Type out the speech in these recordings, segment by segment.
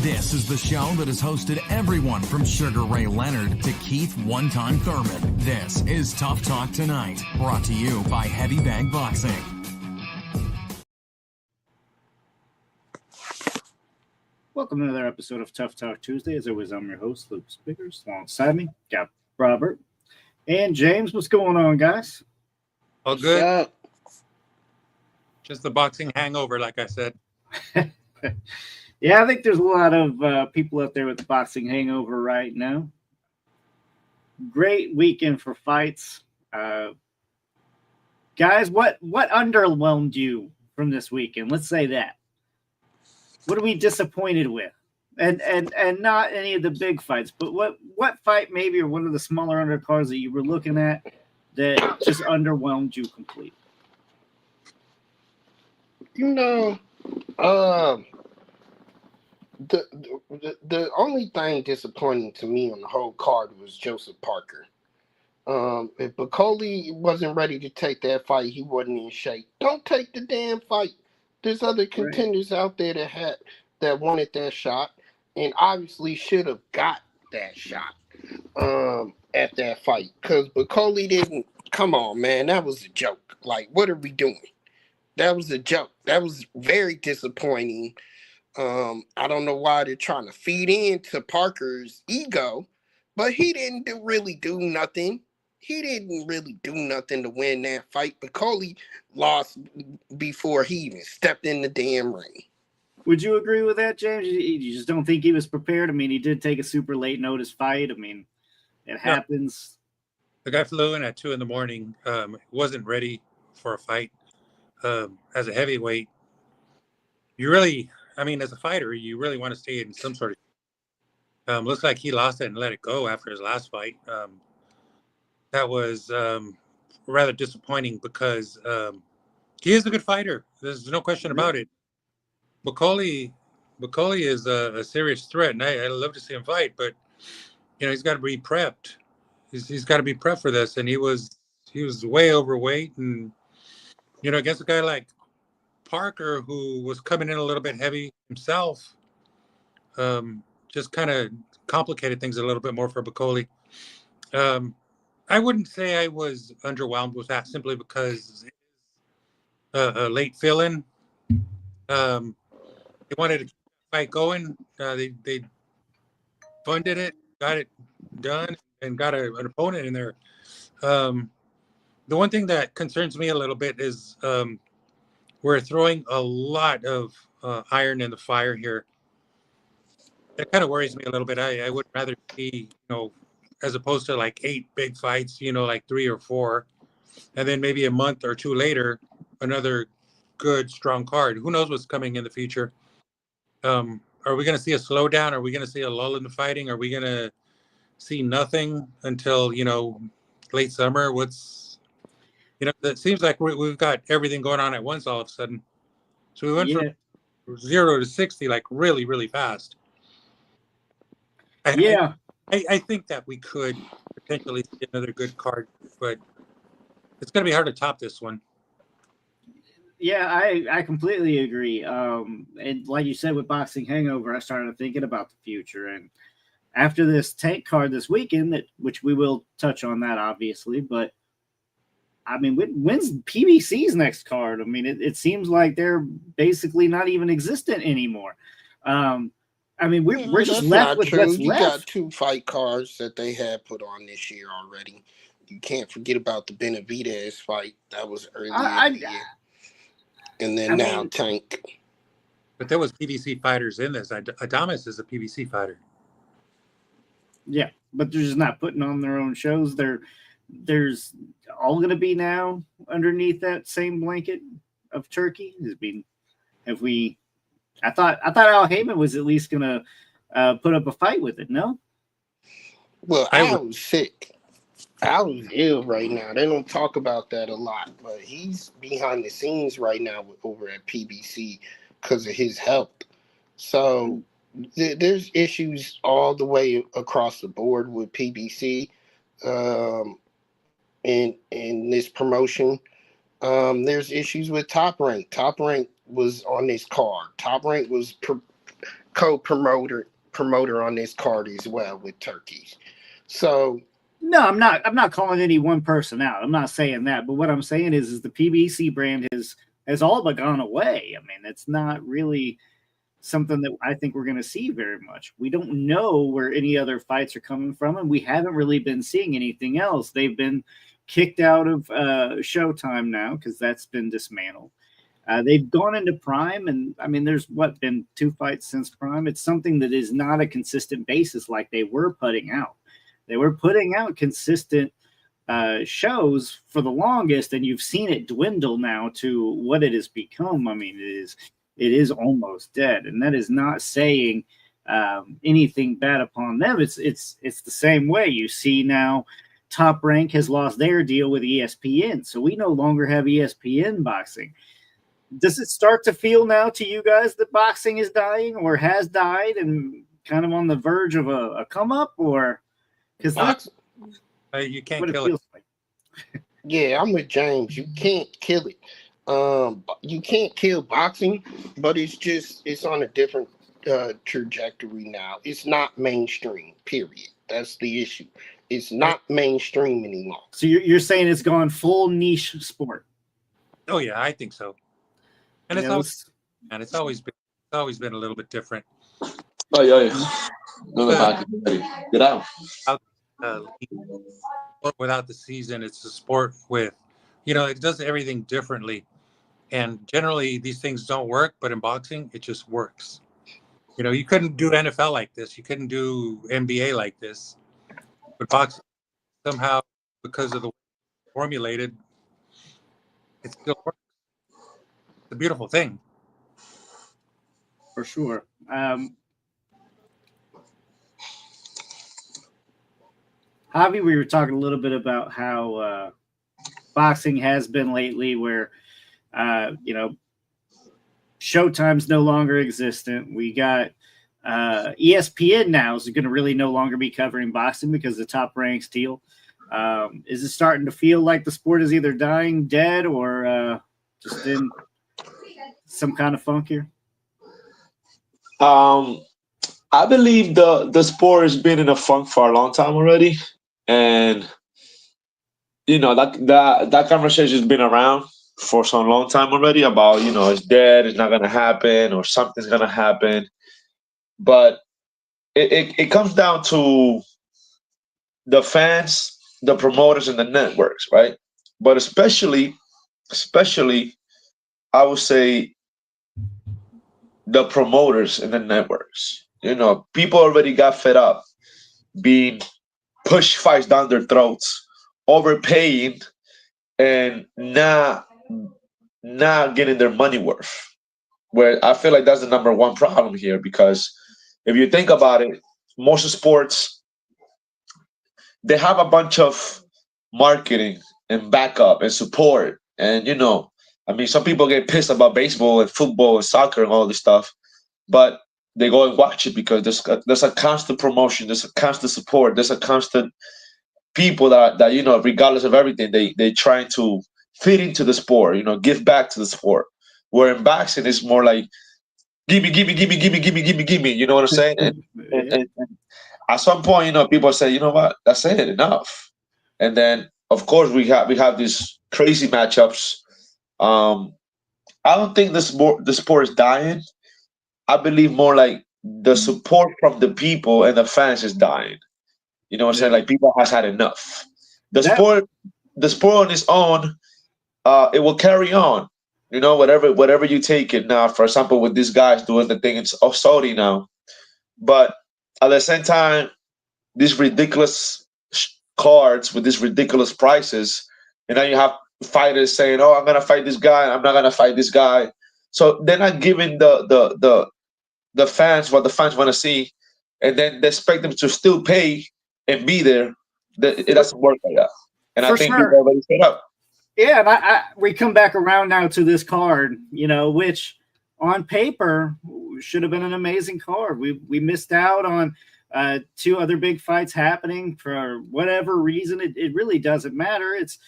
This is the show that has hosted everyone from Sugar Ray Leonard to Keith One-Time Thurman. This is Tough Talk Tonight, brought to you by Heavy Bag Boxing. Welcome to another episode of Tough Talk Tuesday. As always, I'm your host, Luke Spiggers. Alongside me, got Robert and James. What's going on, guys? All good. Just the boxing hangover, like I said. Yeah, I think there's a lot of people out there with the boxing hangover right now. Great weekend for fights. Guys, what underwhelmed you from this weekend? Let's say that. What are we disappointed with? And not any of the big fights, but what fight maybe or one of the smaller undercards that you were looking at that just underwhelmed you completely? The only thing disappointing to me on the whole card was Joseph Parker. If Bakole wasn't ready to take that fight, he wasn't in shape. Don't take the damn fight. There's other contenders out there that wanted that shot and obviously should have got that shot at that fight. Because Bakole didn't. Come on, man. That was a joke. Like, what are we doing? That was a joke. That was very disappointing. I don't know why they're trying to feed into Parker's ego, but he didn't really do nothing. He didn't really do nothing to win that fight. Bakole lost before he even stepped in the damn ring. Would you agree with that, James? You just don't think he was prepared? I mean, he did take a super late notice fight. I mean, it happens. The guy flew in at 2 a.m. Wasn't ready for a fight. As a heavyweight, as a fighter, you really want to stay in some sort of. Looks like he lost it and let it go after his last fight. That was rather disappointing because he is a good fighter. There's no question about it. Bakole is a serious threat, and I'd love to see him fight, but he's got to be prepped. He's got to be prepped for this, and he was way overweight, and against a guy like Parker, who was coming in a little bit heavy himself, just kind of complicated things a little bit more for Bakole. I wouldn't say I was underwhelmed with that simply because a late fill-in. They wanted to keep the fight going. They funded it, got it done, and got an opponent in there. The one thing that concerns me a little bit is we're throwing a lot of iron in the fire here. That kind of worries me a little bit. I would rather see, as opposed to like 8 big fights, like 3 or 4, and then maybe a month or 2 later, another good, strong card. Who knows what's coming in the future? Are we going to see a slowdown? Are we going to see a lull in the fighting? Are we going to see nothing until, late summer? It seems like we've got everything going on at once all of a sudden. So we went from 0 to 60 like really, really fast. I think that we could potentially see another good card, but it's going to be hard to top this one. Yeah, I completely agree. And like you said, with Boxing Hangover, I started thinking about the future. And after this tank card this weekend, which we will touch on that, obviously, but I mean, when's PBC's next card? I mean, it seems like they're basically not even existent anymore. I mean, we're just left with what's left. You got 2 fight cards that they had put on this year already. You can't forget about the Benavidez fight. That was earlier in the year. And then Tank. But there was PBC fighters in this. Adames is a PBC fighter. Yeah, but they're just not putting on their own shows. There's all going to be now underneath that same blanket of Turkey. I thought Al Heyman was at least going to put up a fight with it. No. Well, Al was sick. Al was ill right now. They don't talk about that a lot, but he's behind the scenes right now over at PBC because of his health. So there's issues all the way across the board with PBC in this promotion. There's issues with Top Rank. Top Rank was on this card. Top Rank was co-promoter on this card as well with turkeys. So no, I'm not calling any one person out. I'm not saying that. But what I'm saying is the PBC brand has all but gone away. I mean, it's not really something that I think we're going to see very much. We don't know where any other fights are coming from, and we haven't really been seeing anything else. They've been kicked out of Showtime now because that's been dismantled. They've gone into Prime, and I mean, there's been 2 fights since Prime. It's something that is not a consistent basis like they were putting out. They were putting out consistent shows for the longest, and you've seen it dwindle now to what it has become. I mean, it is almost dead, and that is not saying anything bad upon them. It's the same way. You see now, Top Rank has lost their deal with ESPN, so we no longer have ESPN boxing. Does it start to feel now to you guys that boxing is dying or has died and kind of on the verge of a come up, or because that's you can't what kill it feels like? yeah, I'm with James. You can't kill it. You can't kill boxing, but it's on a different trajectory now. It's not mainstream, period. That's the issue. It's not mainstream anymore. So you're saying it's gone full niche sport? Oh yeah, I think so. And Yeah, it's always been a little bit different. Oh yeah. No, get out. Without the season, it's a sport with, it does everything differently. And generally, these things don't work, but in boxing, it just works. You couldn't do NFL like this. You couldn't do NBA like this. But boxing, somehow, because of the way it's formulated, it still works. It's a beautiful thing. for sure. Javi, we were talking a little bit about how boxing has been lately, where Showtime's no longer existent. We got ESPN now is going to really no longer be covering boxing because of the Top Ranks deal. Is it starting to feel like the sport is either dying, dead, or just in some kind of funk here? I believe the sport has been in a funk for a long time already, and that conversation has been around for some long time already about it's dead, it's not gonna happen, or something's gonna happen. But it comes down to the fans, the promoters, and the networks, right? But especially, I would say the promoters and the networks. People already got fed up being pushed fights down their throats, overpaying, and not getting their money worth. Where I feel like that's the number one problem here, because if you think about it, most sports, they have a bunch of marketing and backup and support. And, some people get pissed about baseball and football and soccer and all this stuff, but they go and watch it because there's a constant promotion, there's a constant support, there's a constant people that regardless of everything, they trying to fit into the sport, give back to the sport. Where in boxing, it's more like, give me. You know what I'm saying? And at some point, people say, you know what, that's it, enough. And then, of course, we have these crazy matchups. I don't think the sport is dying. I believe more like the support from the people and the fans is dying. You know what I'm saying? Like, people has had enough. The sport on its own, it will carry on. Whatever you take it now. For example, with these guys doing the thing in Saudi now, but at the same time, these ridiculous cards with these ridiculous prices, and then you have fighters saying, "Oh, I'm gonna fight this guy. I'm not gonna fight this guy." So they're not giving the fans what the fans want to see, and then they expect them to still pay and be there. It doesn't work like that. And I think people already set up. Yeah, and we come back around now to this card, which on paper should have been an amazing card. We missed out on 2 other big fights happening for whatever reason. It really doesn't matter. It's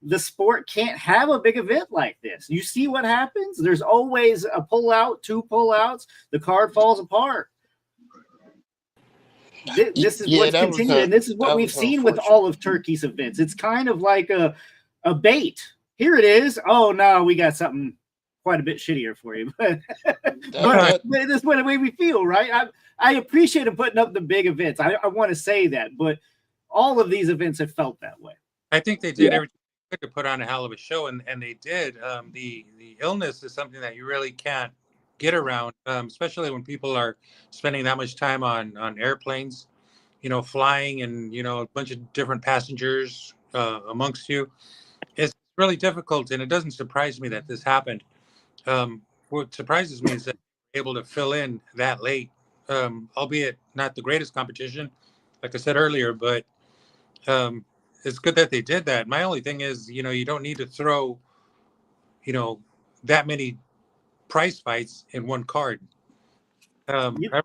the sport can't have a big event like this. You see what happens? There's always a pullout, 2 pullouts. The card falls apart. This is Yeah, what's continued, and this is what we've seen with all of Turkey's events. It's kind of like a bait. Here it is. Oh no, we got something quite a bit shittier for you, but this is the way we feel, right? I appreciate them putting up the big events. I want to say that, but all of these events have felt that way. I think they did everything they could to put on a hell of a show, and they did. The illness is something that you really can't get around, especially when people are spending that much time on airplanes, flying, and a bunch of different passengers amongst you. It's really difficult, and it doesn't surprise me that this happened. What surprises me is that they're able to fill in that late, albeit not the greatest competition, like I said earlier, but it's good that they did that. My only thing is, you don't need to throw, that many prize fights in one card. I'd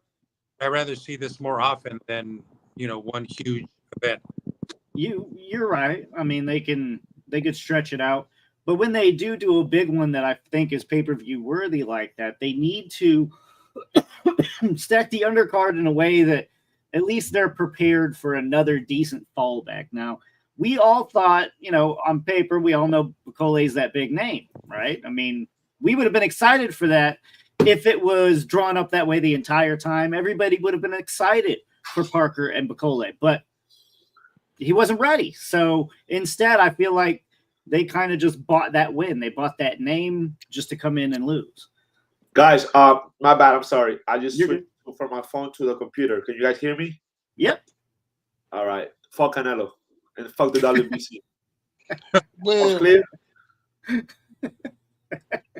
rather see this more often than, one huge event. You're right. I mean, they could stretch it out, but when they do a big one that I think is pay-per-view worthy like that, they need to stack the undercard in a way that at least they're prepared for another decent fallback. Now, we all thought, on paper, we all know Bakole is that big name, right? I mean, we would have been excited for that if it was drawn up that way the entire time. Everybody would have been excited for Parker and Bakole, but he wasn't ready. So instead, I feel like they kind of just bought that win. They bought that name just to come in and lose. Guys, my bad. I'm sorry. I just switched from my phone to the computer. Can you guys hear me? Yep. All right. Fuck Canelo and fuck the WBC. Well, clear?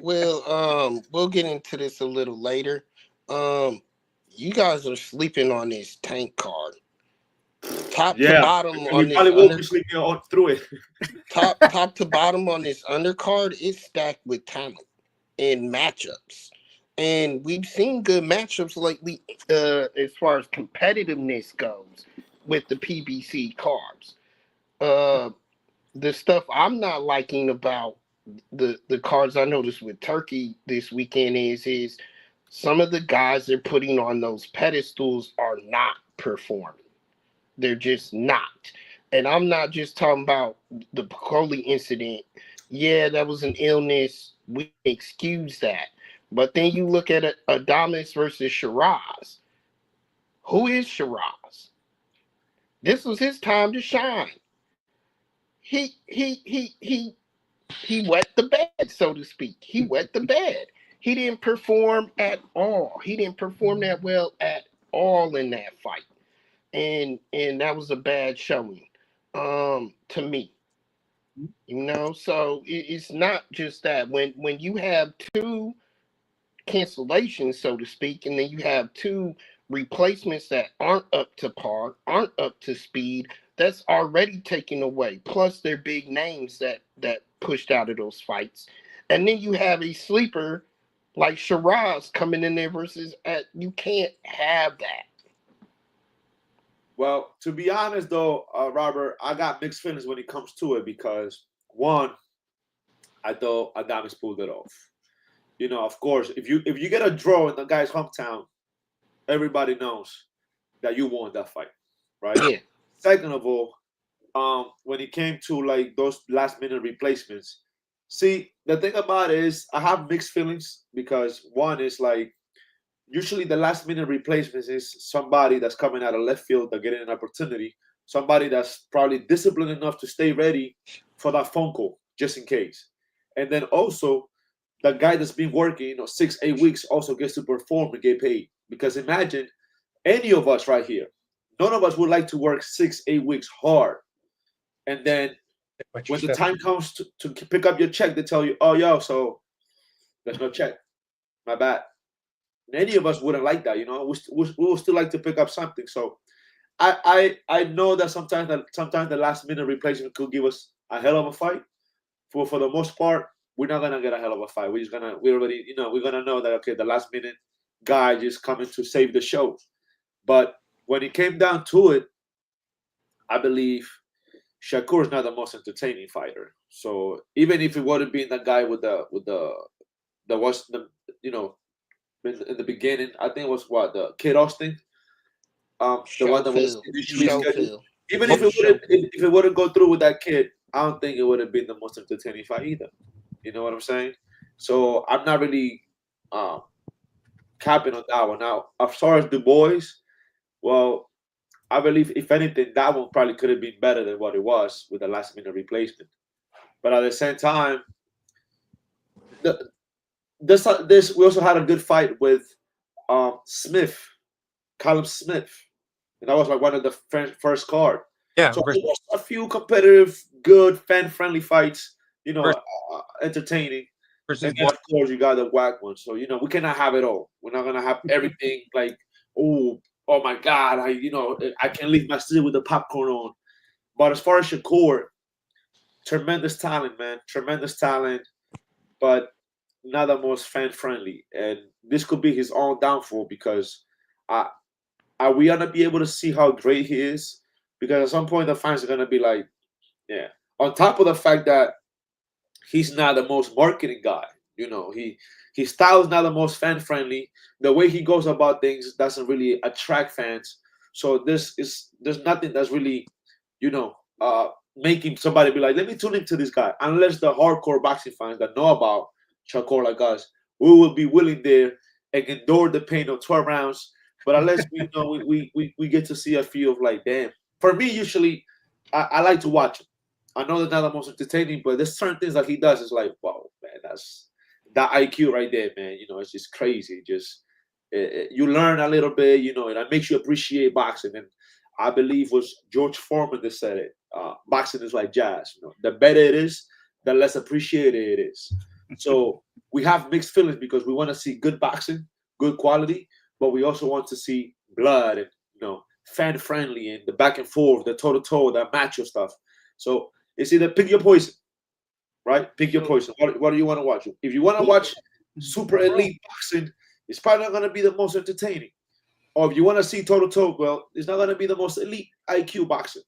Well, we'll get into this a little later. You guys are sleeping on this Tank card. Top to bottom on this. Probably won't be sleeping on through it. top to bottom on this undercard is stacked with talent and matchups. And we've seen good matchups lately as far as competitiveness goes with the PBC cards. The stuff I'm not liking about the cards I noticed with Turkey this weekend is some of the guys they're putting on those pedestals are not performing. They're just not. And I'm not just talking about the Bakole incident. Yeah, that was an illness. We excuse that. But then you look at Adames versus Shiraz. Who is Shiraz? This was his time to shine. He wet the bed, so to speak. He wet the bed. He didn't perform at all. He didn't perform that well at all in that fight. And that was a bad showing to me. So it's not just that. When you have two cancellations, so to speak, and then you have two replacements that aren't up to par, aren't up to speed, that's already taken away. Plus they're big names that pushed out of those fights. And then you have a sleeper like Shiraz coming in there versus you can't have that. Well, to be honest, though, Robert, I got mixed feelings when it comes to it because, one, I thought Adames pulled it off. Of course, if you get a draw in the guy's hometown, everybody knows that you won that fight, right? Yeah. Second of all, when it came to like those last-minute replacements, see, the thing about it is I have mixed feelings because one is like, usually the last minute replacements is somebody that's coming out of left field that getting an opportunity, somebody that's probably disciplined enough to stay ready for that phone call just in case. And then also the guy that's been working 6-8 weeks also gets to perform and get paid. Because imagine any of us right here, none of us would like to work 6-8 weeks hard. And then when the time comes to pick up your check, they tell you, oh, yo, so there's no check. My bad. Any of us wouldn't like that, we would still like to pick up something. So I know that sometimes the last minute replacement could give us a hell of a fight. For the most part, we're not gonna get a hell of a fight. We're gonna know that okay, the last minute guy just coming to save the show. But when it came down to it, I believe Shakur is not the most entertaining fighter. So even if it would have been the guy with the in the beginning, I think it was the Kid Austin. the one that was initially scheduled. Showfield. Even if it wouldn't go through with that kid, I don't think it would have been the most entertaining fight either. You know what I'm saying? So I'm not really capping on that one. Now, as far as Du Bois, well, I believe if anything, that one probably could have been better than what it was with the last minute replacement. But at the same time, this we also had a good fight with Smith, Callum Smith, and that was like one of the first card. Yeah, so there was a few competitive, good, fan-friendly fights. Entertaining. And then, of course, you got the whack one. So we cannot have it all. We're not gonna have everything like oh my God, I can't leave my seat with the popcorn on. But as far as Shakur, tremendous talent, man, tremendous talent, but not the most fan-friendly. And this could be his own downfall because are we gonna be able to see how great he is? Because at some point the fans are gonna be like, yeah. On top of the fact that he's not the most marketing guy, his style is not the most fan-friendly. The way he goes about things doesn't really attract fans. So there's nothing that's really, making somebody be like, let me tune into this guy. Unless the hardcore boxing fans that know about Shakur like us, we will be willing there and endure the pain of 12 rounds. But unless we get to see a few of like, damn. For me, usually, I like to watch him. I know they're not the most entertaining, but there's certain things that he does. It's like, wow, man, that's that IQ right there, man. It's just crazy. You learn a little bit, and it makes you appreciate boxing. And I believe was George Foreman that said it. Boxing is like jazz. The better it is, the less appreciated it is. So we have mixed feelings because we want to see good boxing, good quality, but we also want to see blood and fan friendly and the back and forth, the toe to toe, that macho stuff. So it's either pick your poison, right? Pick your poison. What do you want to watch? If you want to watch super elite boxing, it's probably not going to be the most entertaining. Or if you want to see toe to toe, well, it's not going to be the most elite IQ boxing.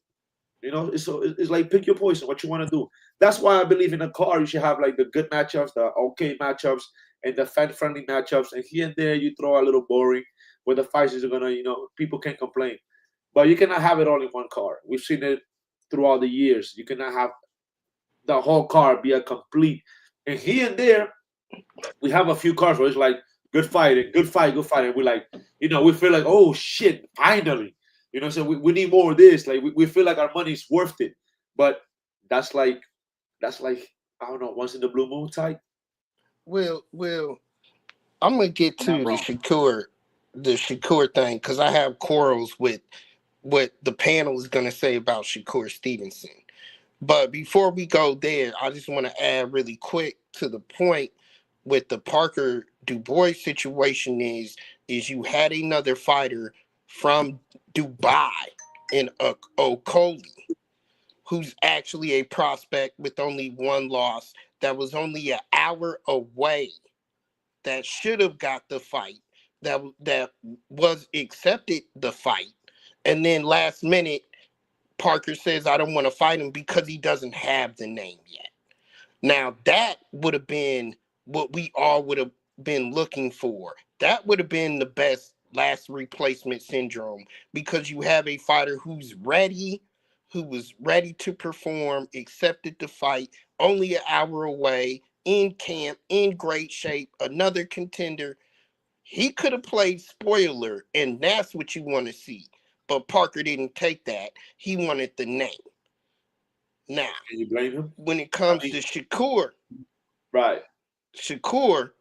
It's like pick your poison. What you want to do. That's why I believe in a card you should have like the good matchups, the okay matchups, and the fan friendly matchups. And here and there you throw a little boring where the fights are gonna, people can't complain. But you cannot have it all in one card. We've seen it throughout the years. You cannot have the whole card be a complete. And here and there, we have a few cards where it's like good fight, good fight. And we're like, we feel like, oh shit, finally. So we need more of this. Like we feel like our money's worth it. But that's like I don't know, once in the blue moon type. Well, I'm gonna get to the Shakur thing because I have quarrels with what the panel is gonna say about Shakur Stevenson. But before we go there, I just want to add really quick to the point with the Parker Du Bois situation is you had another fighter from Dubai in Bakole, who's actually a prospect with only one loss that was only an hour away, that should have got the fight, that was accepted the fight, and then last minute Parker says, I don't want to fight him because he doesn't have the name yet. Now, that would have been what we all would have been looking for. That would have been the best last replacement syndrome because you have a fighter who was ready to perform, accepted the fight, only an hour away, in camp, in great shape, another contender. He could have played spoiler, and that's what you want to see. But Parker didn't take that. He wanted the name. Now, can you blame him? When it comes to Shakur, right? Shakur,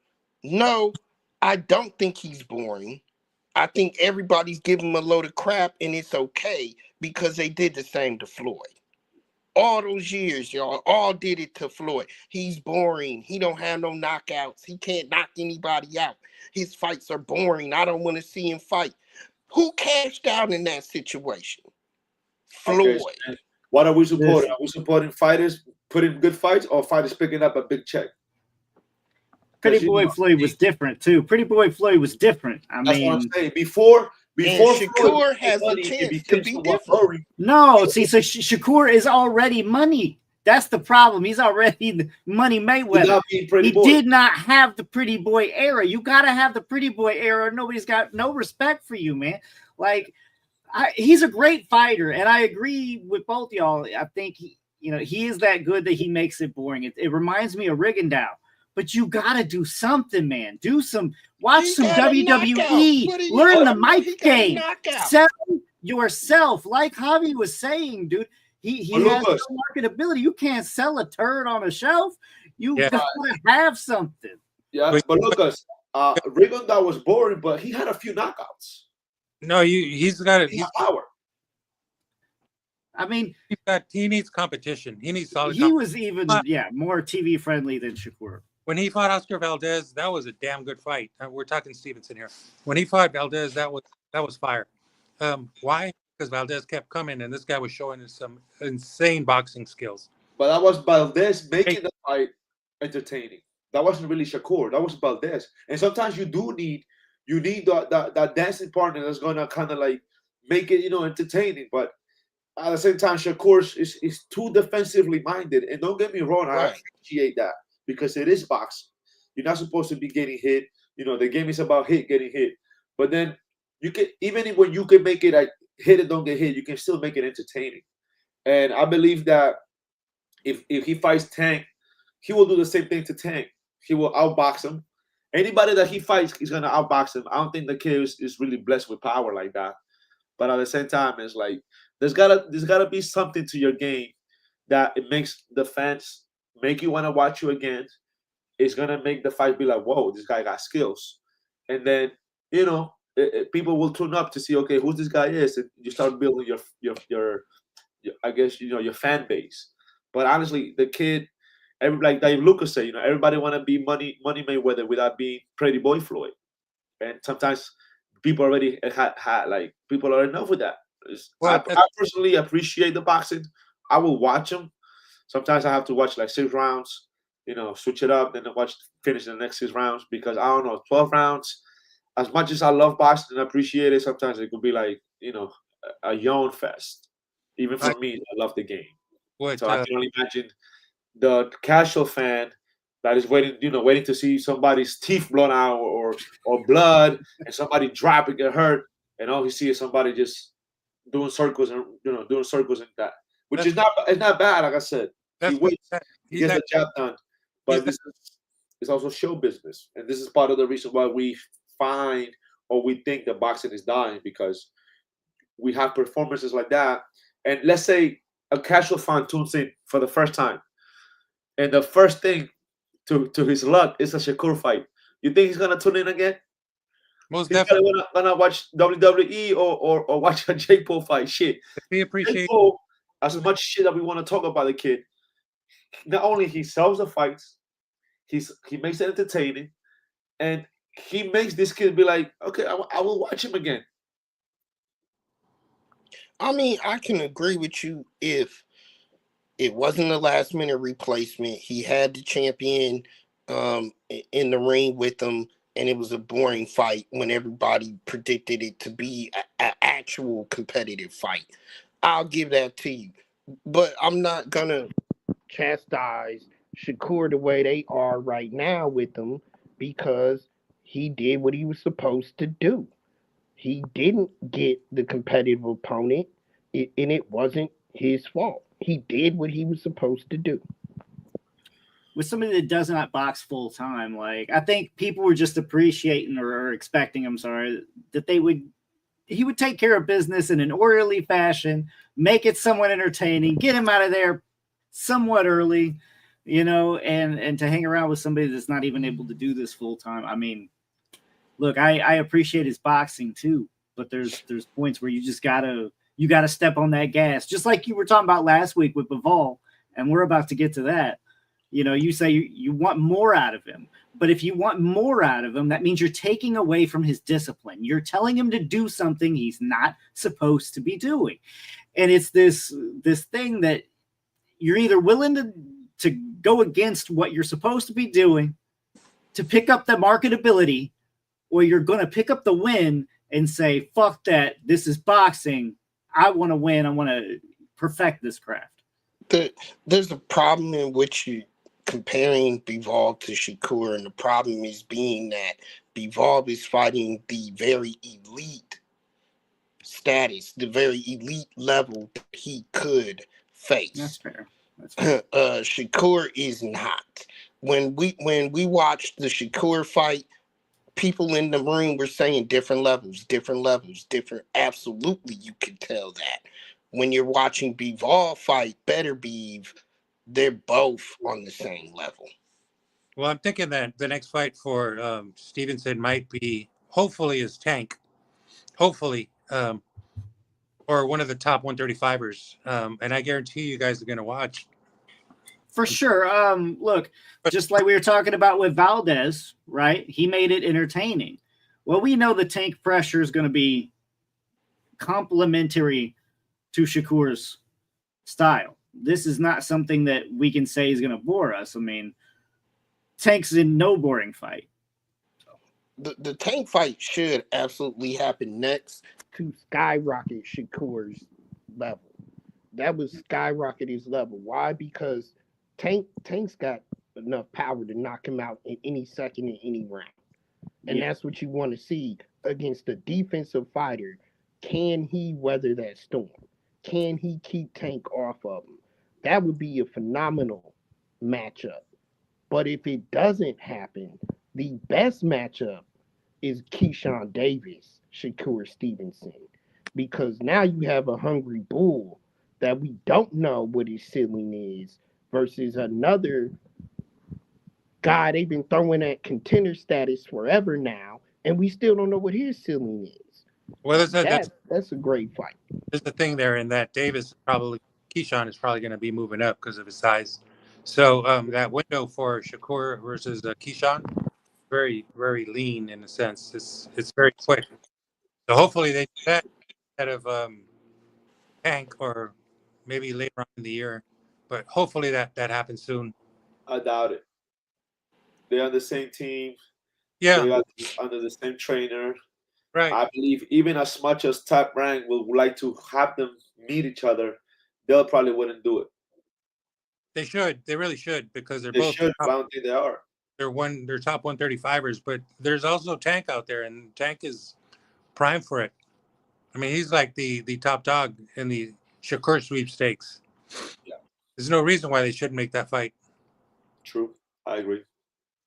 no, I don't think he's boring. I think everybody's giving him a load of crap, and it's okay because they did the same to Floyd. All those years, y'all, all did it to Floyd. He's boring. He don't have no knockouts. He can't knock anybody out. His fights are boring. I don't want to see him fight. Who cashed out in that situation? Floyd. Okay, what are we supporting? Are we supporting fighters putting good fights or fighters picking up a big check? Pretty Boy Floyd was different too. Pretty Boy Floyd was different. That's what I'm saying. Before Shakur has the chance to be different. No, see, so Shakur is already money. That's the problem. He's already the money Mayweather. He did not have the Pretty Boy era. You got to have the Pretty Boy era. Nobody's got no respect for you, man. Like, He's a great fighter, and I agree with both y'all. I think he is that good that he makes it boring. It reminds me of Rigondeaux. But you gotta do something, man. Watch some WWE. Learn the mic game. Sell yourself, like Javi was saying, dude. He has no marketability. You can't sell a turd on a shelf. You gotta have something. Yeah, but Lucas, Rigondeaux was boring, but he had a few knockouts. No, he's got it. He's power. I mean, he needs competition. He needs solid. He was even more TV friendly than Shakur. When he fought Oscar Valdez, that was a damn good fight. We're talking Stevenson here. When he fought Valdez, that was fire. Why? Because Valdez kept coming, and this guy was showing us some insane boxing skills. But that was Valdez making the fight entertaining. That wasn't really Shakur. That was Valdez. And sometimes you need that dancing partner that's gonna kind of like make it entertaining. But at the same time, Shakur is too defensively minded. And don't get me wrong, I appreciate that. Because it is boxing. You're not supposed to be getting hit. The game is about getting hit. But then you can, even when you can make it like hit and don't get hit, you can still make it entertaining. And I believe that if he fights Tank, he will do the same thing to Tank. He will outbox him. Anybody that he fights, he's gonna outbox him. I don't think the kid is really blessed with power like that. But at the same time, it's like there's gotta be something to your game that it makes the fans make you want to watch you again. It's gonna make the fight be like, whoa, this guy got skills, and then people will tune up to see, okay, who this guy is, and you start building your I guess your fan base. But honestly, the kid, like Lucas said, everybody want to be Money Mayweather without being Pretty Boy Floyd, and sometimes people already had like people are enough with that. I personally appreciate the boxing. I will watch them. Sometimes I have to watch like 6 rounds, switch it up, then finish the next 6 rounds because I don't know, 12 rounds. As much as I love boxing and appreciate it, sometimes it could be like a yawn fest. Even for me, I love the game. So I can only imagine the casual fan that is waiting to see somebody's teeth blown out or blood and somebody drop and get hurt, and all he sees is somebody just doing circles and that. Which is not bad, like I said. He gets the job done. But this is also show business. And this is part of the reason why we find or we think that boxing is dying, because we have performances like that. And let's say a casual fan tunes in for the first time. And the first thing to his luck is a Shakur fight. You think he's gonna tune in again? Most he's definitely gonna watch WWE or watch a Jake Paul fight. Shit. We appreciate as much shit that we want to talk about the kid, not only he sells the fights, he makes it entertaining, and he makes this kid be like, okay, I will watch him again. I mean, I can agree with you if it wasn't a last minute replacement. He had the champion in the ring with him, and it was a boring fight when everybody predicted it to be an actual competitive fight. I'll give that to you. But I'm not going to chastise Shakur the way they are right now with him, because he did what he was supposed to do. He didn't get the competitive opponent, and it wasn't his fault. He did what he was supposed to do. With somebody that does not box full time, like I think people were just appreciating or expecting, that he would take care of business in an orderly fashion, make it somewhat entertaining, get him out of there somewhat early, and to hang around with somebody that's not even able to do this full time. I mean, look, I appreciate his boxing too, but there's points where you gotta step on that gas, just like you were talking about last week with Bivol, and we're about to get to that. You say you want more out of him, but if you want more out of him, that means you're taking away from his discipline. You're telling him to do something he's not supposed to be doing. And it's this thing that you're either willing to go against what you're supposed to be doing to pick up the marketability, or you're going to pick up the win and say, fuck that, this is boxing. I want to win. I want to perfect this craft. There's a problem in which you comparing Bivol to Shakur, and the problem is being that Bivol is fighting the very elite status, the very elite level that he could face. That's fair. That's fair. Shakur is not. When we watched the Shakur fight, people in the room were saying different levels. Absolutely, you could tell that. When you're watching Bivol fight, Better Bev, they're both on the same level. Well, I'm thinking that the next fight for Stevenson might be, hopefully, is Tank. Hopefully, or one of the top 135ers. And I guarantee you guys are going to watch. For sure. Look, just like we were talking about with Valdez, right? He made it entertaining. Well, we know the Tank pressure is going to be complementary to Shakur's style. This is not something that we can say is going to bore us. I mean, Tank's in no boring fight. The Tank fight should absolutely happen next to skyrocket Shakur's level. That would skyrocket his level. Why? Because Tank's got enough power to knock him out in any second in any round. And that's what you want to see against a defensive fighter. Can he weather that storm? Can he keep Tank off of him? That would be a phenomenal matchup. But if it doesn't happen, the best matchup is Keyshawn Davis, Shakur Stevenson. Because now you have a hungry bull that we don't know what his ceiling is versus another guy they've been throwing at contender status forever now, and we still don't know what his ceiling is. Well, that's a great fight. There's the thing there in that Keyshawn is probably going to be moving up because of his size. So that window for Shakur versus Keyshawn, very, very lean in a sense. It's very quick. So hopefully they do that instead of Tank, or maybe later on in the year. But hopefully that happens soon. I doubt it. They're on the same team. Yeah. They are under the same trainer. Right. I believe even as much as Top Rank would like to have them meet each other, they'll probably wouldn't do it. They should. They really should, because They should. I don't think they are. They're top 135ers, but there's also Tank out there, and Tank is prime for it. I mean, he's like the top dog in the Shakur sweepstakes. Yeah. There's no reason why they shouldn't make that fight. True. I agree.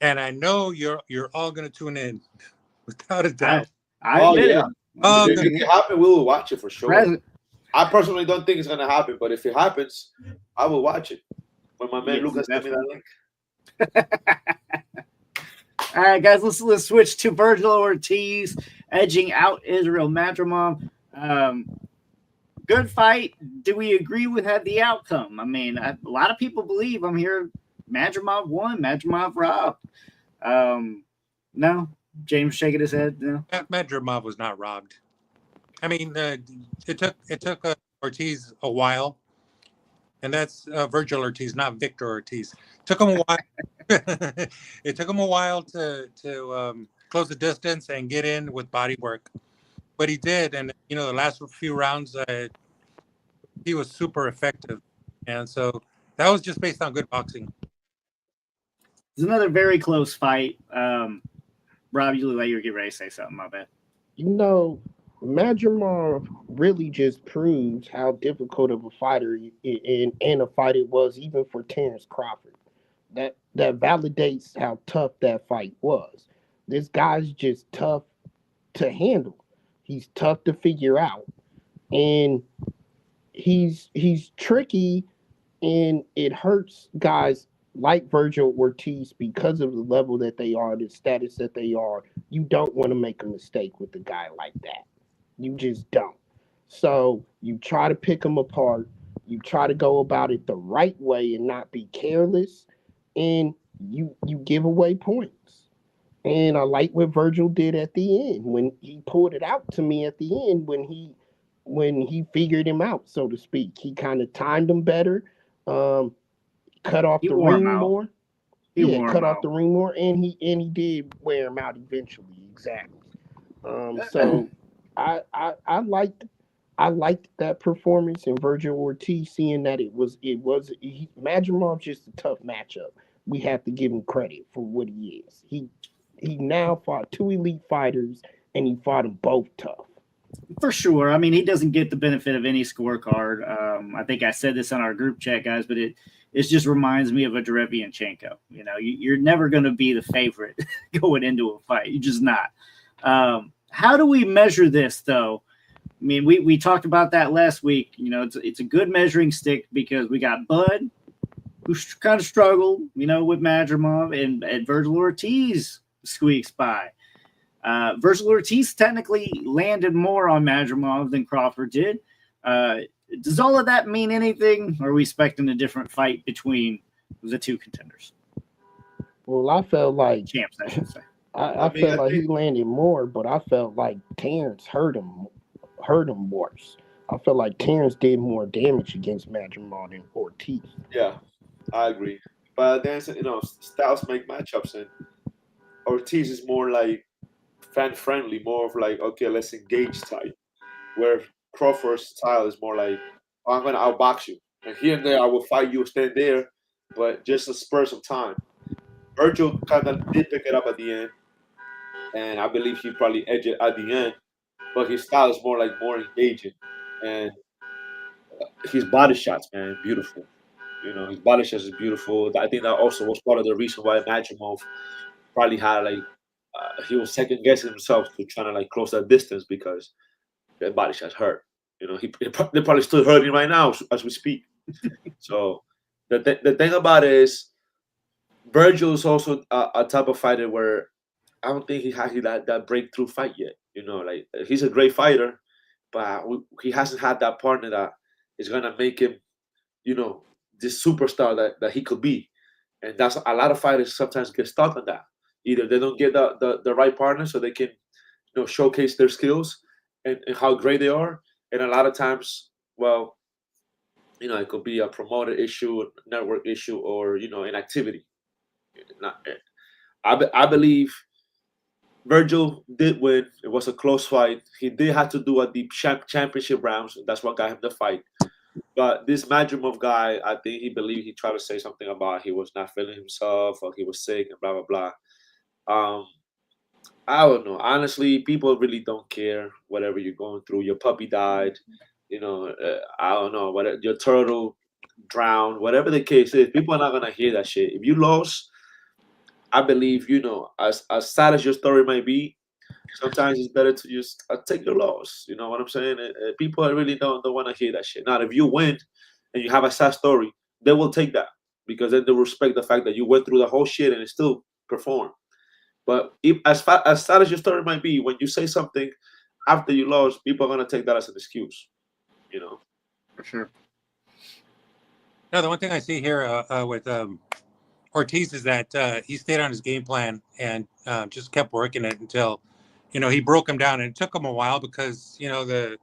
And I know you're all going to tune in, without a doubt. I admit it. If it happens, we will watch it for sure. I personally don't think it's going to happen, but if it happens, I will watch it. When my man Lucas sent me that link. All right, guys, let's switch to Vergil Ortiz edging out Israil Madrimov. Good fight. Do we agree with the outcome? I mean, a lot of people believe I'm here. Madrimov won. Madrimov robbed. No, James shaking his head. No, Madrimov was not robbed. I mean, it took Ortiz a while. And that's Vergil Ortiz, not Victor Ortiz. Took him a while. It took him a while to close the distance and get in with body work, but he did. And the last few rounds, he was super effective, and so that was just based on good boxing. It's another very close fight. Rob, you look like you were getting ready to say something. My bad. Madrimov really just proves how difficult of a fighter and a fight it was, even for Terrence Crawford. That validates how tough that fight was. This guy's just tough to handle. He's tough to figure out, and he's tricky, and it hurts guys like Vergil Ortiz because of the level that they are, the status that they are. You don't want to make a mistake with a guy like that. You just don't. So you try to pick them apart. You try to go about it the right way and not be careless, and you give away points. And I like what Vergil did at the end when he pulled it out to me at the end when he figured him out, so to speak. He kind of timed him better, cut off the ring more. Cut off the ring more, and he did wear him out eventually. Exactly. So I liked that performance, and Vergil Ortiz, seeing that Madrimov's just a tough matchup. We have to give him credit for what he is. He now fought two elite fighters, and he fought them both tough. For sure. I mean, he doesn't get the benefit of any scorecard. I think I said this on our group chat, guys, but it just reminds me of a Derevianchenko. You know, you're never going to be the favorite going into a fight. You're just not. How do we measure this, though? I mean, we talked about that last week. You know, it's a good measuring stick because we got Bud, who kind of struggled, you know, with Madrimov, and Vergil Ortiz squeaks by. Vergil Ortiz technically landed more on Madrimov than Crawford did. Does all of that mean anything? Or are we expecting a different fight between the two contenders? Well, I felt like Champs, I should say. I felt like he landed more, but I felt like Terrence hurt him worse. I felt like Terrence did more damage against Madrimov than Ortiz. Yeah, I agree. But then, styles make matchups, and Ortiz is more like fan friendly, more of like, okay, let's engage type. Where Crawford's style is more like, oh, I'm gonna outbox you, and here and there I will fight you, stand there, but just to spur some time. Vergil kind of did pick it up at the end, and I believe he probably edged it at the end, but his style is more engaging, and his body shots, man, beautiful. You know, his body shots is beautiful. I think that also was part of the reason why Madrimov probably had he was second guessing himself to trying to like close that distance because that body shots hurt. You know, they're probably still hurting right now as we speak. So the thing about it is, Vergil is also a type of fighter where I don't think he has that breakthrough fight yet. You know, like he's a great fighter, but he hasn't had that partner that is gonna make him, you know, this superstar that he could be. And that's a lot of fighters sometimes get stuck on that. Either they don't get the right partner so they can, you know, showcase their skills and how great they are. And a lot of times, well, you know, it could be a promoter issue, a network issue, or, you know, inactivity. I believe Vergil did win. It was a close fight. He did have to do a deep championship rounds. That's what got him the fight. But this Madrimov guy, I think he believed he tried to say something about he was not feeling himself or he was sick and blah, blah, blah. I don't know. Honestly, people really don't care whatever you're going through. Your puppy died. You know, I don't know. Your turtle drowned. Whatever the case is, people are not going to hear that shit. If you lost, I believe, you know, as sad as your story might be, sometimes it's better to just take your loss. You know what I'm saying? People really don't want to hear that shit. Now, if you win and you have a sad story, they will take that because then they respect the fact that you went through the whole shit and it still performed. But as sad as your story might be, when you say something after you lost, people are going to take that as an excuse. You know? For sure. No, the one thing I see here with Ortiz is that he stayed on his game plan and just kept working it until, you know, he broke him down. And it took him a while because, you know, the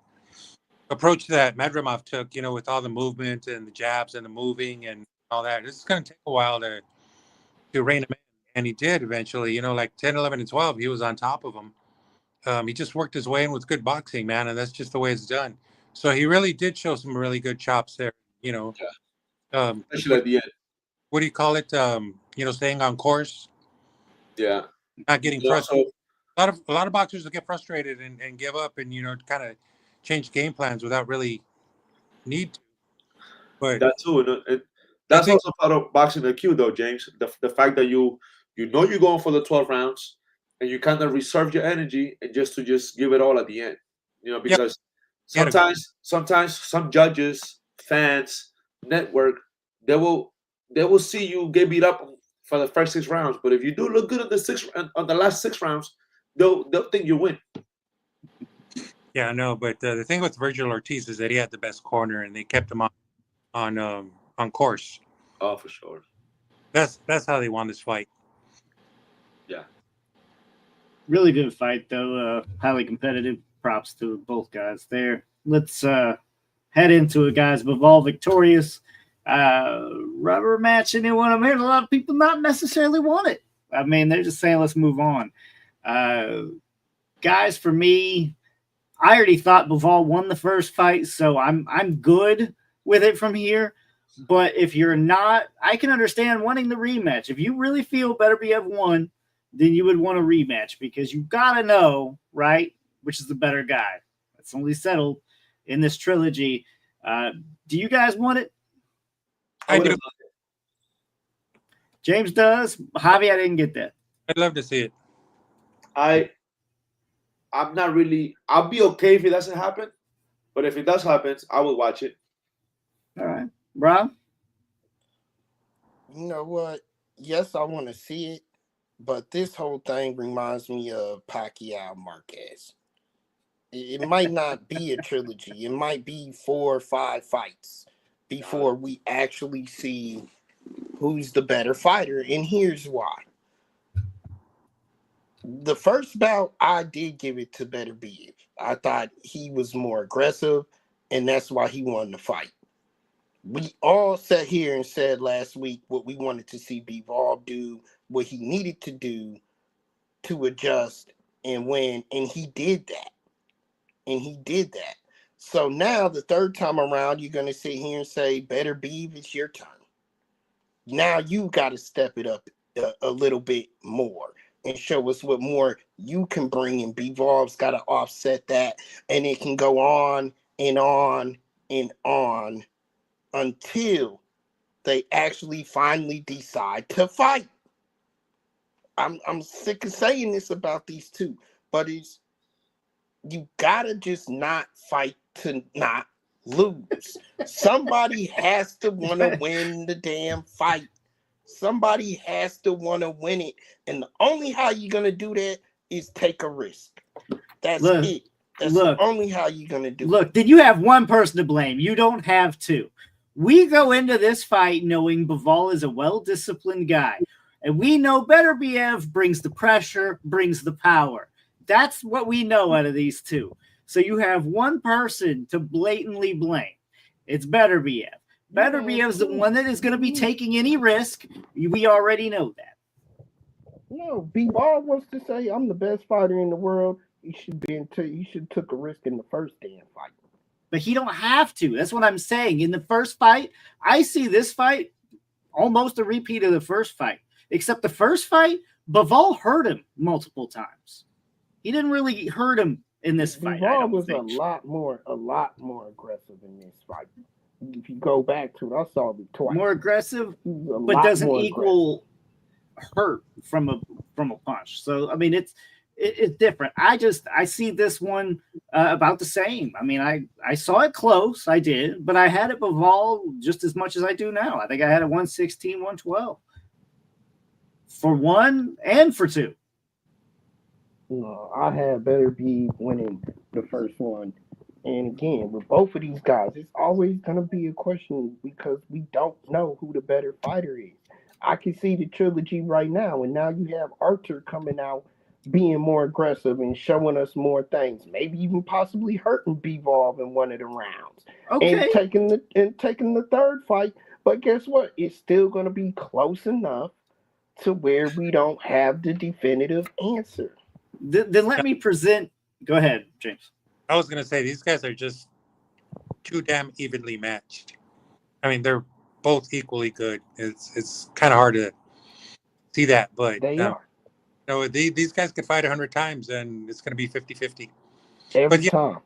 approach that Madrimov took, you know, with all the movement and the jabs and the moving and all that, it's going to take a while to rein him in. And he did eventually, you know, like 10, 11, and 12, he was on top of him. He just worked his way in with good boxing, man, and that's just the way it's done. So he really did show some really good chops there, you know. Yeah. Especially at the end. What do you call it? You know, staying on course. Yeah. Not getting frustrated. A lot of boxers will get frustrated and give up and, you know, kind of change game plans without really need to. But that too, that's also part of boxing IQ, though, James. The fact that you know you're going for the 12 rounds and you kind of reserve your energy and just give it all at the end. You know, because sometimes some judges, fans, network, they will see you get beat up for the first 6 rounds. But if you do look good on the last 6 rounds, they'll think you win. Yeah, no, but the thing with Vergil Ortiz is that he had the best corner and they kept him on course. Oh, for sure. That's how they won this fight. Yeah. Really good fight, though. Highly competitive. Props to both guys there. Let's head into it, guys. Bivol victorious. Rubber match. Anyone? I'm hearing a lot of people not necessarily want it. I mean, they're just saying, let's move on. Guys, for me, I already thought Bivol won the first fight, so I'm good with it from here. But if you're not, I can understand wanting the rematch. If you really feel Beterbiev won, then you would want a rematch because you got to know, right, which is the better guy. It's only settled in this trilogy. Do you guys want it? I do. James does. Javi, I didn't get that. I'd love to see it. I'm not really. I'll be okay if it doesn't happen, but if it does happen, I will watch it. All right, Rob. You know what? Yes, I want to see it, but this whole thing reminds me of Pacquiao Marquez. It might not be a trilogy. It might be 4 or 5 fights before we actually see who's the better fighter. And here's why. The first bout, I did give it to Beterbiev. I thought he was more aggressive, and that's why he won the fight. We all sat here and said last week what we wanted to see Bivol do, what he needed to do to adjust and win, and he did that. So now the third time around, you're going to sit here and say, Beterbiev, it's your turn. Now you got to step it up a little bit more and show us what more you can bring, and Bivol's got to offset that, and it can go on and on and on until they actually finally decide to fight. I'm sick of saying this about these two, but you gotta just not fight to not lose. Somebody has to want to win the damn fight. Somebody has to want to win it, and the only how you're gonna do that is take a risk. That's it. That's only how you're gonna do it. Look, then you have one person to blame. You don't have two. We go into this fight knowing Bivol is a well-disciplined guy, and we know Beterbiev brings the pressure, brings the power. That's what we know out of these two. So you have one person to blatantly blame. It's Beterbiev. Beterbiev's the one that is going to be taking any risk. We already know that. No, Bivol wants to say, I'm the best fighter in the world. You should took a risk in the first damn fight. But he don't have to. That's what I'm saying. In the first fight, I see this fight almost a repeat of the first fight. Except the first fight, Bivol hurt him multiple times. He didn't really hurt him in this fight. Bivol was a lot more aggressive in this fight. If you go back to it, I saw it twice. More aggressive, but doesn't equal hurt from a punch. So I mean, it's different. I see this one about the same. I mean, I saw it close, I did, but I had it Bivol just as much as I do now. I think I had it 116, 112 for 1 and for 2. No, I had Beterbiev winning the first one. And again, with both of these guys, it's always going to be a question because we don't know who the better fighter is. I can see the trilogy right now, and now you have Arthur coming out being more aggressive and showing us more things, maybe even possibly hurting Bivol in one of the rounds, and taking the third fight. But guess what? It's still going to be close enough to where we don't have the definitive answer. Then let me present. Go ahead, James. I was gonna say these guys are just too damn evenly matched. I mean, they're both equally good. It's kind of hard to see that, but they are. No, these guys could fight 100 times, and it's going to be 50-50. Every time. As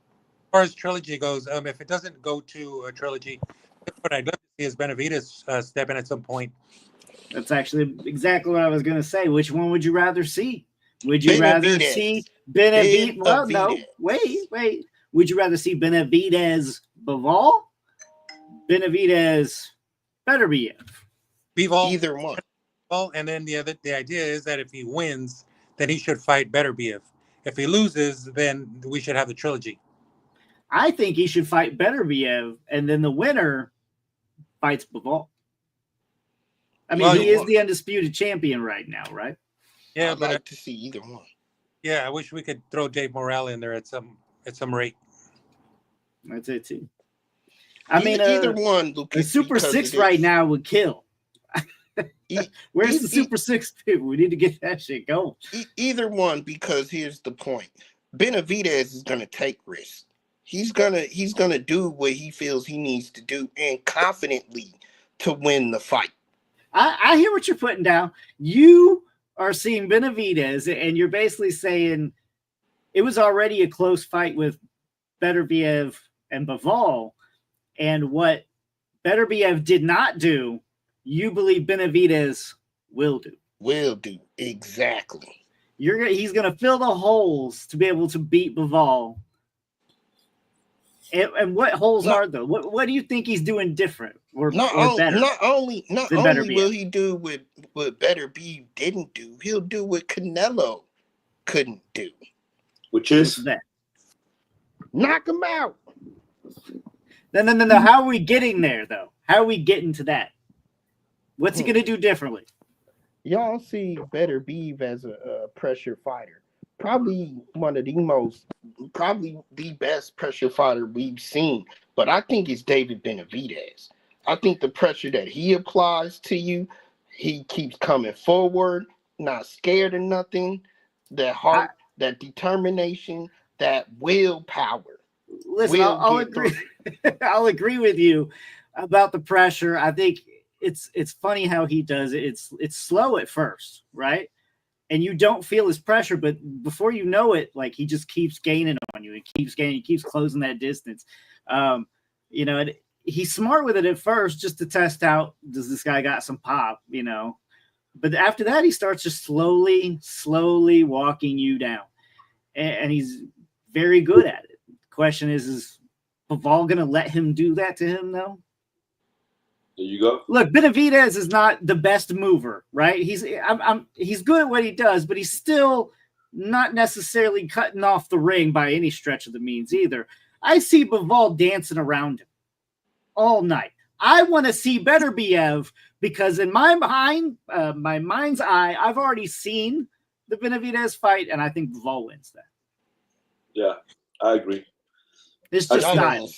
far as trilogy goes, if it doesn't go to a trilogy, what I'd love to see is Benavidez step in at some point. That's actually exactly what I was going to say. Which one would you rather see? Would you rather see Benavidez? Well, no, wait. Would you rather see Benavidez Bivol? Benavidez Beterbiev? Bivol. Either one. And then the idea is that if he wins, then he should fight Beterbiev. If he loses, then we should have the trilogy. I think he should fight Beterbiev, and then the winner fights Bivol. I mean, he is the undisputed champion right now, right? Yeah, I'd like to see either one. Yeah, I wish we could throw Dave Morale in there at some rate. That's it too. I mean, either one, Lucas. The Super 6 right now would kill. Where's the Super 6 people? We need to get that shit going. Either one, because here's the point. Benavidez is gonna take risks. He's gonna do what he feels he needs to do and confidently to win the fight. I hear what you're putting down. You are seeing Benavidez, and you're basically saying it was already a close fight with Beterbiev and Bivol, and what Beterbiev did not do, you believe Benavidez will do. Will do. Exactly. He's going to fill the holes to be able to beat Bivol. And what holes are those? What do you think he's doing different or better? Not only will he do what Beterbiev didn't do, he'll do what Canelo couldn't do. Which is that? Knock him out. No. How are we getting there, though? How are we getting to that? What's he going to do differently? Y'all see Beterbiev as a pressure fighter. Probably the best pressure fighter we've seen. But I think it's David Benavidez. I think the pressure that he applies to you, he keeps coming forward, not scared of nothing. That heart, that determination, that willpower. Listen, I'll agree. I'll agree with you about the pressure. I think it's funny how he does it. It's slow at first, right? And you don't feel his pressure, but before you know it, like he just keeps gaining on you. He keeps gaining. He keeps closing that distance. You know, and he's smart with it at first, just to test out, does this guy got some pop? You know, but after that, he starts just slowly walking you down, and he's very good at it. Question is Bivol going to let him do that to him, though? There you go. Look, Benavidez is not the best mover, right? He's good at what he does, but he's still not necessarily cutting off the ring by any stretch of the means either. I see Bivol dancing around him all night. I want to see Beterbiev because in my mind's eye, I've already seen the Benavidez fight, and I think Bivol wins that. Yeah, I agree. It's just style.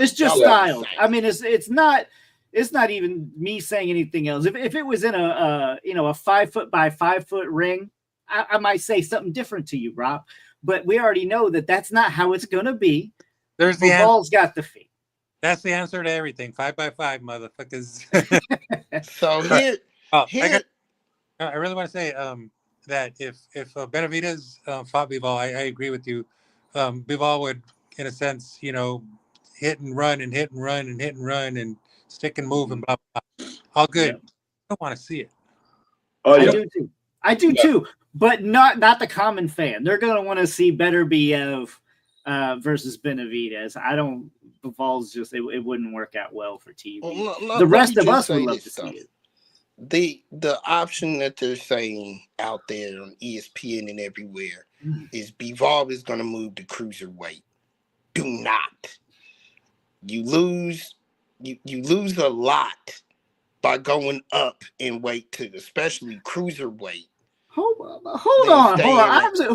It's just style. I mean, it's not even me saying anything else. If it was in a 5 foot by 5 foot ring, I might say something different to you, Rob. But we already know that that's not how it's going to be. There's the ball's got the feet. That's the answer to everything. 5 by 5, motherfuckers. So here. I really want to say that if Benavidez fought Bivol, I agree with you. Bivol would, in a sense, hit and run and hit and run and hit and run and stick and move and blah, blah, blah. All good. Yeah. I don't want to see it. Oh, yeah. I do too, but not the common fan. They're going to want to see Beterbiev versus Benavidez. Bivol's just, it wouldn't work out well for TV. The rest of us would love to see it. The option that they're saying out there on ESPN and everywhere is Bivol is going to move to cruiserweight. Do not. You lose a lot by going up in weight to especially cruiserweight. Hold on.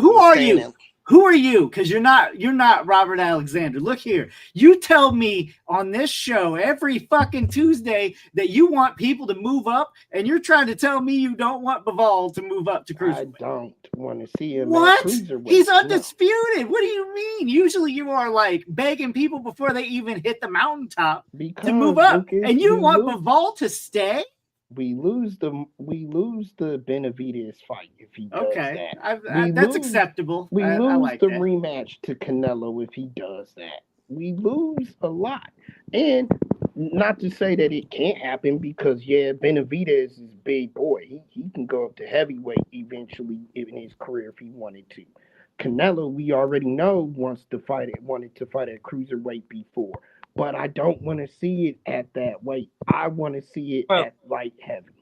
Who are you? Who are you? Because you're not Robert Alexander. Look here. You tell me on this show every fucking Tuesday that you want people to move up, and you're trying to tell me you don't want Bivol to move up to cruiserweight. I don't want to see him. What? At cruiserweight. He's undisputed. No. What do you mean? Usually you are like begging people before they even hit the mountaintop to move up, Lucas, and you want Bivol to stay. We lose the Benavidez fight if he does that. That's acceptable. We lose the rematch to Canelo if he does that. We lose a lot. And not to say that it can't happen because, Benavidez is a big boy. He can go up to heavyweight eventually in his career if he wanted to. Canelo, we already know, wanted to fight at cruiserweight before. But I don't want to see it at that weight. I want to see it at light heavy.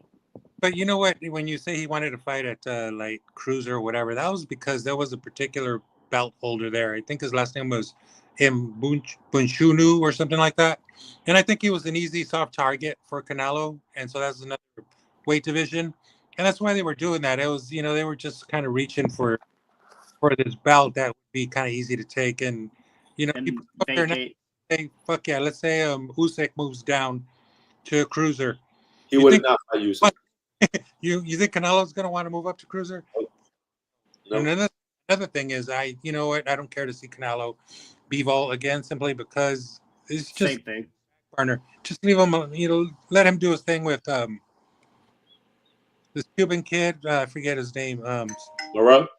But you know what? When you say he wanted to fight at light cruiser or whatever, that was because there was a particular belt holder there. I think his last name was Bunshunu or something like that. And I think he was an easy, soft target for Canelo. And so that's another weight division. And that's why they were doing that. It was, they were just kind of reaching for this belt that would be kind of easy to take. And, people up there now, say, fuck yeah, let's say Usyk moves down to a cruiser. He would not fight Usyk. You think Canelo's going to want to move up to cruiser? No. And another thing is, I don't care to see Canelo Bivol again simply because it's just same thing. Partner. Just leave him, let him do his thing with this Cuban kid. I forget his name. Laurent?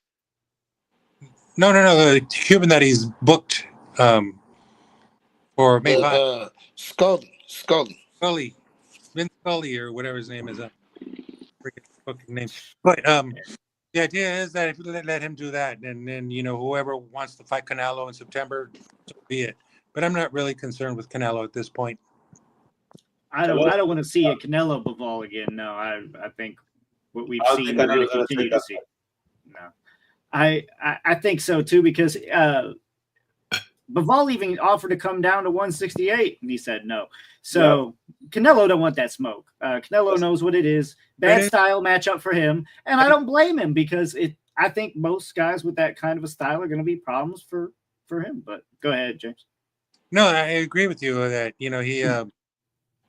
No, the Cuban that he's booked For May 5. Scully. Vince Scully or whatever his name is. Forget the fucking name. But the idea is that if you let him do that, and then whoever wants to fight Canelo in September, so be it. But I'm not really concerned with Canelo at this point. I don't want to see a Canelo Bivol again. No, I think what we've seen we're going to continue to see. No, I think so too, because Bivol even offered to come down to 168, and he said no. So Canelo don't want that smoke. Canelo knows what it is. Bad style matchup for him, and I don't blame him, because I think most guys with that kind of a style are going to be problems for him. But go ahead, James. No, I agree with you that he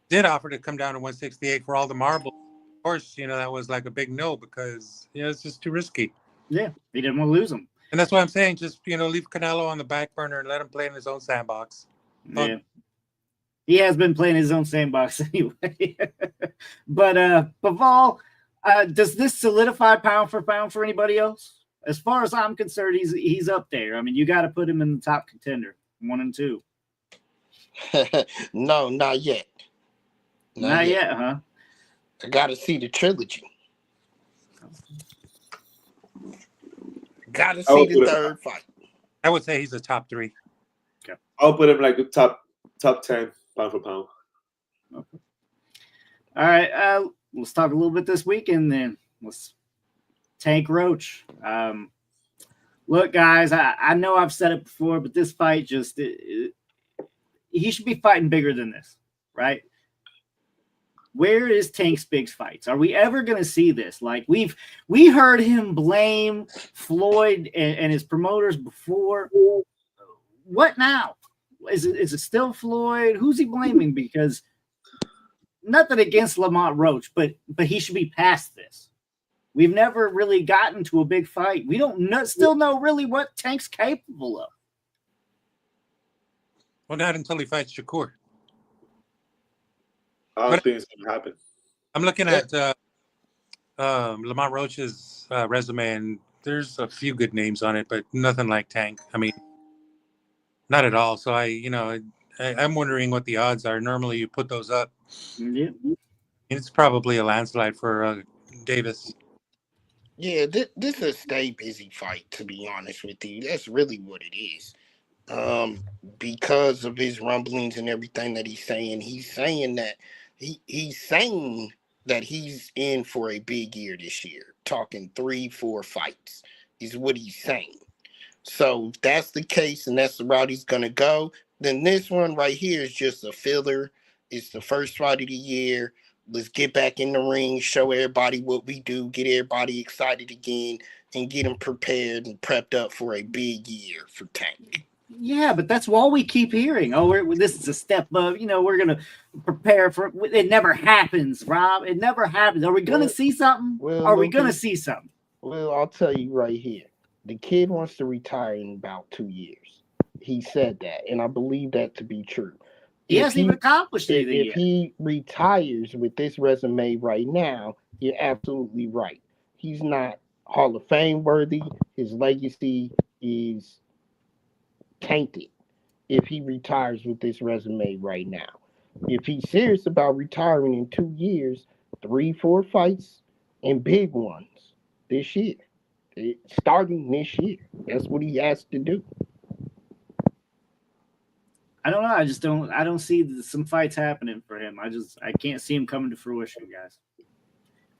did offer to come down to 168 for all the marbles. Of course, that was like a big no, because it's just too risky. Yeah, he didn't want to lose him. And that's why I'm saying, just leave Canelo on the back burner and let him play in his own sandbox. Yeah, he has been playing his own sandbox anyway. But Bivol, does this solidify pound for pound for anybody else? As far as I'm concerned, he's up there. I mean, you got to put him in the top contender, 1 and 2. No, not yet. Not yet, huh? I got to see the trilogy. Got to see the third fight. I would say he's a top 3. Okay. I'll put him like a top 10 pound for pound. Okay. All right. Let's talk a little bit this weekend then. Let's tank Roach. Look, guys, I know I've said it before, but this fight just he should be fighting bigger than this, right? Where is Tank's big fights? Are we ever going to see this? Like we heard him blame Floyd and his promoters before. What now? Is it still Floyd? Who's he blaming? Because nothing against Lamont Roach, but he should be past this. We've never really gotten to a big fight. We don't still know really what Tank's capable of. Well, not until he fights Shakur. I don't think it's going to happen. I'm looking at Lamont Roach's resume, and there's a few good names on it, but nothing like Tank. I mean, not at all. So I'm wondering what the odds are. Normally, you put those up. Yeah. It's probably a landslide for Davis. Yeah, this is a stay busy fight, to be honest with you. That's really what it is. Because of his rumblings and everything that he's saying that he's saying that he's in for a big year this year. Talking 3-4 fights is what he's saying. So if that's the case and that's the route he's gonna go, then this one right here is just a filler. It's the first fight of the year. Let's get back in the ring, show everybody what we do, get everybody excited again, and get them prepared and prepped up for a big year for Tank. Yeah, but that's all we keep hearing. Oh, this is a step up. We're going to prepare for it. It never happens, Rob. It never happens. Are we going to see something? Are we going to see something? Well, I'll tell you right here. The kid wants to retire in about 2 years. He said that, and I believe that to be true. He hasn't even accomplished anything yet. If he retires with this resume right now, you're absolutely right. He's not Hall of Fame worthy. His legacy is tainted if he retires with this resume right now. If he's serious about retiring in 2 years, 3-4 fights and big ones this year, starting this year. That's what he has to do. I don't know. I don't see some fights happening for him. I can't see him coming to fruition, guys.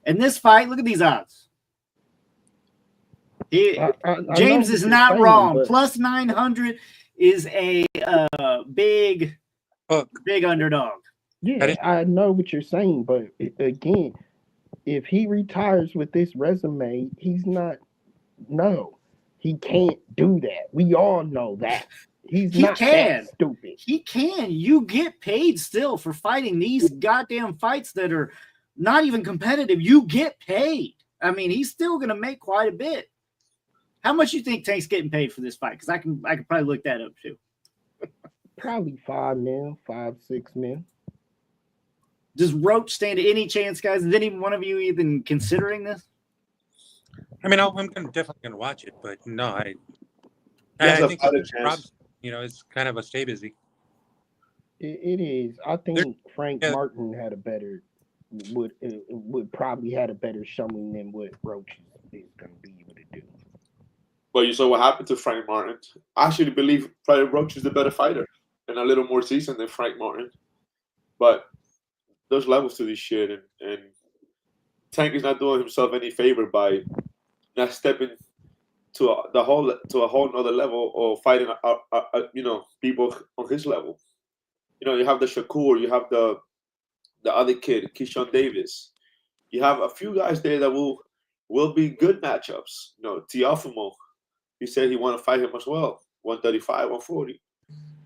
And this fight, look at these odds. James is not wrong. Plus 900 is a big underdog. Yeah, I know what you're saying, but again, if he retires with this resume, he's not. No, he can't do that. We all know that. He can. That stupid. He can. You get paid still for fighting these goddamn fights that are not even competitive. You get paid. I mean, he's still going to make quite a bit. How much you think Tank's getting paid for this fight? Because I can probably look that up too. Probably 5 mil, 5-6 mil. Does Roach stand any chance, guys? Is any one of you even considering this? I mean, I'm definitely going to watch it, but no, I think it's kind of a stay busy. It is. I There, think Frank yeah, Martin would probably had a better showing than what Roach is going to be able to do. But you saw what happened to Frank Martin. I actually believe Freddie Roach is the better fighter and a little more seasoned than Frank Martin. But there's levels to this shit, and Tank is not doing himself any favor by not stepping to a whole nother level or fighting people on his level. You have the Shakur, you have the other kid, Keyshawn Davis. You have a few guys there that will be good matchups. Teofimo, he said he want to fight him as well, 135, 140.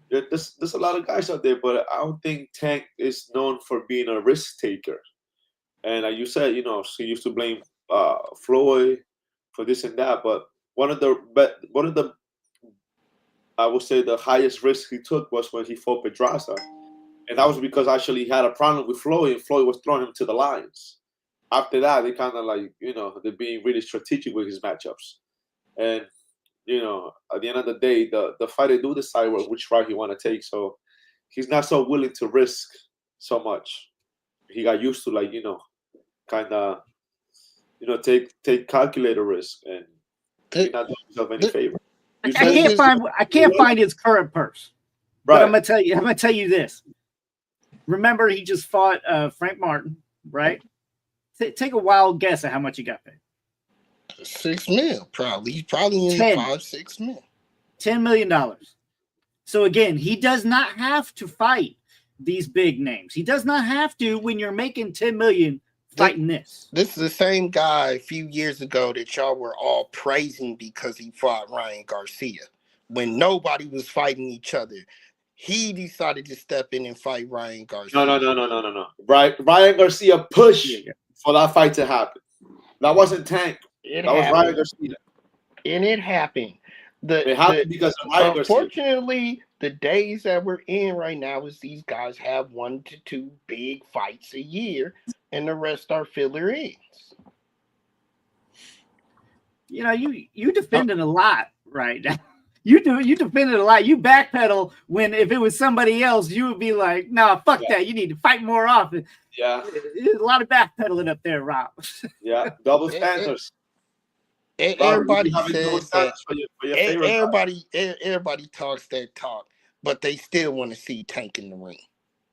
There's a lot of guys out there, but I don't think Tank is known for being a risk taker. And like you said, she used to blame Floyd for this and that, but one of the I would say the highest risk he took was when he fought Pedraza, and that was because actually he had a problem with Floyd, and Floyd was throwing him to the lines. After that, they kind of they're being really strategic with his matchups, and at the end of the day, the fighter do decide which route he want to take. So he's not so willing to risk so much. He got used to kind of take calculated risk, and he's not doing himself any favor. I can't find his current purse. Right. But I'm gonna tell you this. Remember, he just fought Frank Martin, right? Take a wild guess at how much he got paid. $6 million, probably. He's probably in 5-6 million. $10 million. So again, he does not have to fight these big names. He does not have to when you're making $10 million fighting this. This is the same guy a few years ago that y'all were all praising because he fought Ryan Garcia. When nobody was fighting each other, he decided to step in and fight Ryan Garcia. No. Ryan Garcia pushed for that fight to happen. That wasn't Tank. That was Ryan Garcia. And it happened. It happened because of Ryan Garcia. Unfortunately, the days that we're in right now is these guys have 1 to 2 big fights a year, and the rest are filler-ins. You defended a lot right now. You defended a lot. You backpedal when if it was somebody else, you would be like, "Nah, fuck that. You need to fight more often." Yeah, there's a lot of backpedaling up there, Rob. Yeah, double standards. Everybody says that. Everybody talks that talk, but they still want to see Tank in the ring,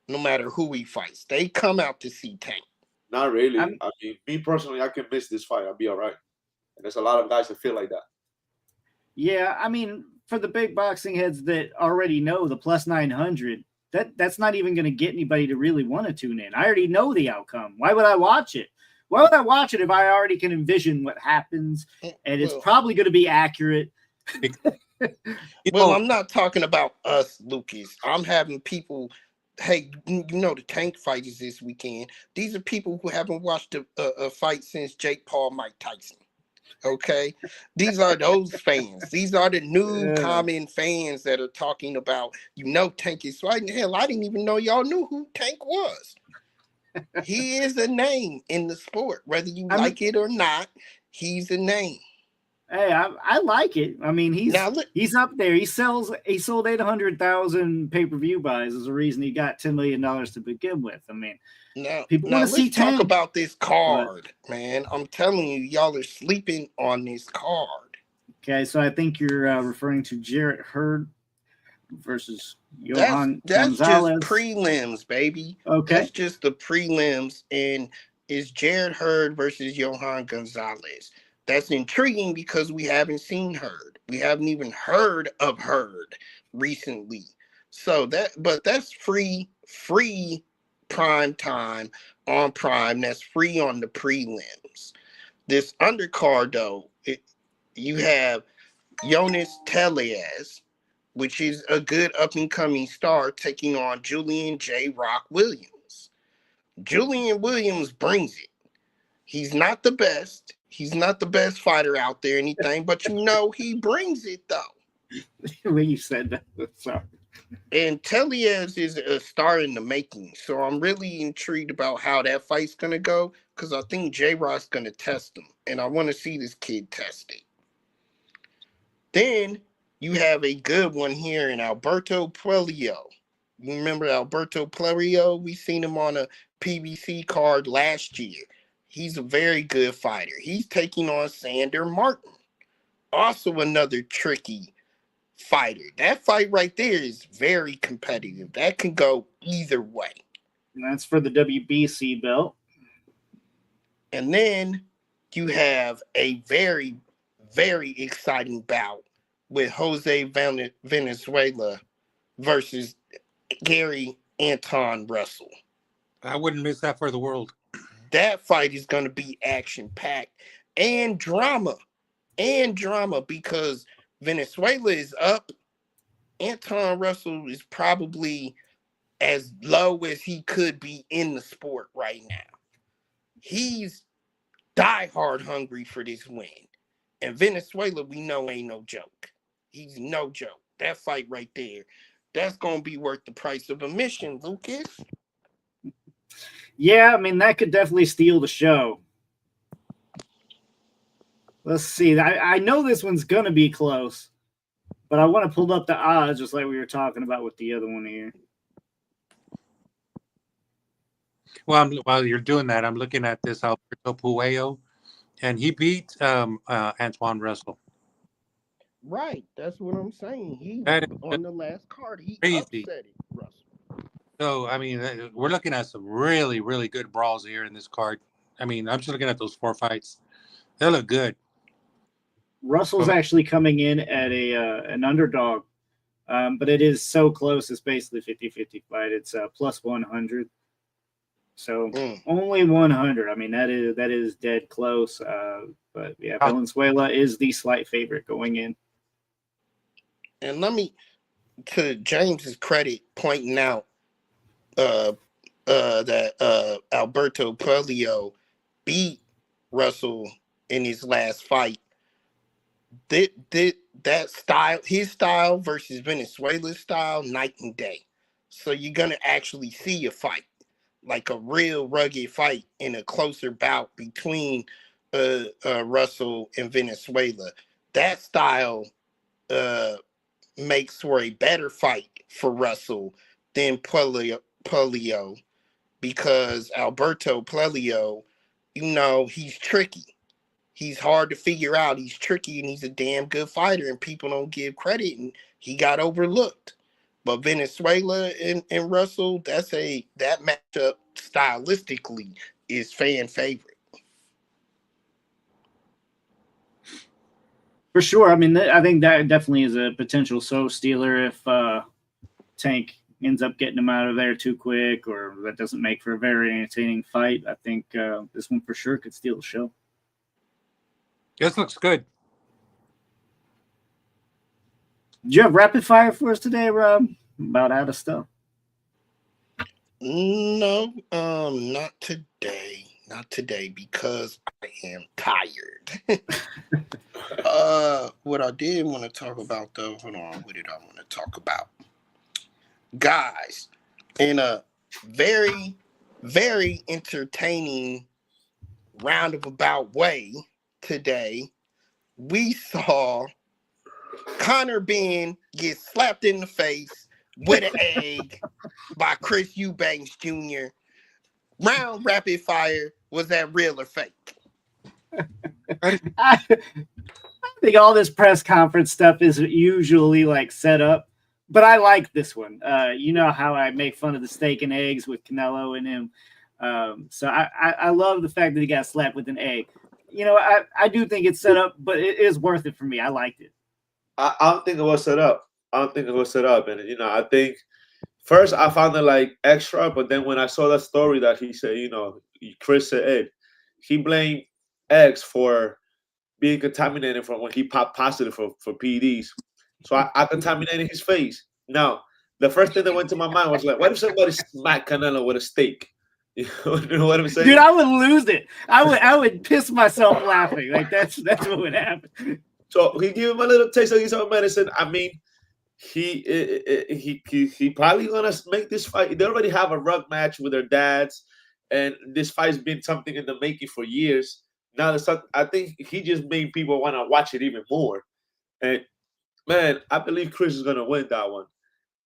no matter who he fights. They come out to see Tank. Not really. I mean, me personally, I can miss this fight. I'll be all right. And there's a lot of guys that feel like that. Yeah, I mean, for the big boxing heads that already know the plus 900, that's not even going to get anybody to really want to tune in. I already know the outcome. Why would I watch it? Why would I watch it if I already can envision what happens and it's probably going to be accurate? Well, I'm not talking about us, Lucas. I'm having people, hey, the Tank fight is this weekend. These are people who haven't watched a fight since Jake Paul, Mike Tyson. Okay? These are those fans. These are the new common fans that are talking about, Tank is fighting. Hell, I didn't even know y'all knew who Tank was. He is a name in the sport, whether you like it or not. He's a name. Hey, I like it. I mean, he's up there. He sold 800,000 pay-per-view buys as a reason he got $10 million to begin with. I mean, people want to see Tank. Talk about this card, man. I'm telling you, y'all are sleeping on this card. Okay, so I think you're referring to Jarrett Hurd versus Johan Gonzalez. That's just prelims, baby. Okay. That's just the prelims, and it's Jarrett Hurd versus Johan Gonzalez. That's intriguing because we haven't seen Hurd. We haven't even heard of Hurd recently. So that's free prime time on Prime. That's free on the prelims. This undercard, though, you have Jonas Telias, which is a good up-and-coming star, taking on Julian J. Rock Williams. Julian Williams brings it. He's not the best. He's not the best fighter out there, anything, but he brings it, though. When you said that, sorry. And Telias is a star in the making, so I'm really intrigued about how that fight's going to go, because I think J-Rock's going to test him, and I want to see this kid test it. Then you have a good one here in Alberto Puello. You remember Alberto Puello? We seen him on a PBC card last year. He's a very good fighter. He's taking on Sander Martin. Also another tricky fighter. That fight right there is very competitive. That can go either way. And that's for the WBC belt. And then you have a very, very exciting bout with Jose Venezuela versus Gary Anton Russell. I wouldn't miss that for the world. That fight is going to be action-packed and drama. Because Venezuela is up. Anton Russell is probably as low as he could be in the sport right now. He's diehard hungry for this win. And Venezuela, we know, ain't no joke. He's no joke. That fight right there, that's going to be worth the price of admission, Lucas. Yeah, I mean, that could definitely steal the show. Let's see. I know this one's going to be close, but I want to pull up the odds just like we were talking about with the other one here. Well, while you're doing that, I'm looking at this Alberto Puello, and he beat Antoine Russell. Right, that's what I'm saying. He on the last card, he crazy. upset it, Russell. So, I mean, we're looking at some really, really good brawls here in this card. I mean, I'm just looking at those 4 fights. They look good. Russell's actually coming in at an underdog, but it is so close. It's basically 50-50 fight. It's plus 100. So only 100. I mean, that is dead close. But yeah, Venezuela is the slight favorite going in. And let me, to James's credit, pointing out that Alberto Puello beat Russell in his last fight. That style, his style versus Venezuela's style, night and day. So you're gonna actually see a fight, like a real rugged fight in a closer bout between Russell and Venezuela. That style makes for a better fight for Russell than Puello, because Alberto Puello, he's tricky. He's hard to figure out. He's tricky, and he's a damn good fighter, and people don't give credit, and he got overlooked. But Venezuela and Russell, that matchup stylistically is fan favorite. For sure. I mean, I think that definitely is a potential stealer if Tank ends up getting him out of there too quick, or that doesn't make for a very entertaining fight. I think this one for sure could steal the show. This looks good. Do you have rapid fire for us today, Rob? About out of stuff? No, not today. Not today, because I am tired. What I did want to talk about, though, hold on, what did I want to talk about? Guys, in a very, very entertaining roundabout way today, we saw Conor Benn get slapped in the face with an egg by Chris Eubanks Jr. Round rapid fire, was that real or fake? I think all this press conference stuff is usually like set up, but I like this one. You know how I make fun of the steak and eggs with Canelo and him. So I love the fact that he got slapped with an egg. I do think it's set up, but it is worth it for me. I liked it. I don't think it was set up. And I think first I found it like extra, but then when I saw that story that he said, Chris said, Ed, he blamed X for being contaminated from when he popped positive for PEDs. So I contaminated his face. Now, the first thing that went to my mind was like, what if somebody smacked Canelo with a steak? You know what I'm saying? Dude, I would lose it. I would piss myself laughing. Like that's what would happen. So he gave him a little taste of his own medicine. I mean, he probably gonna make this fight. They already have a rug match with their dads, and this fight's been something in the making for years. Now I think he just made people want to watch it even more. And Man, I believe Chris is gonna win that one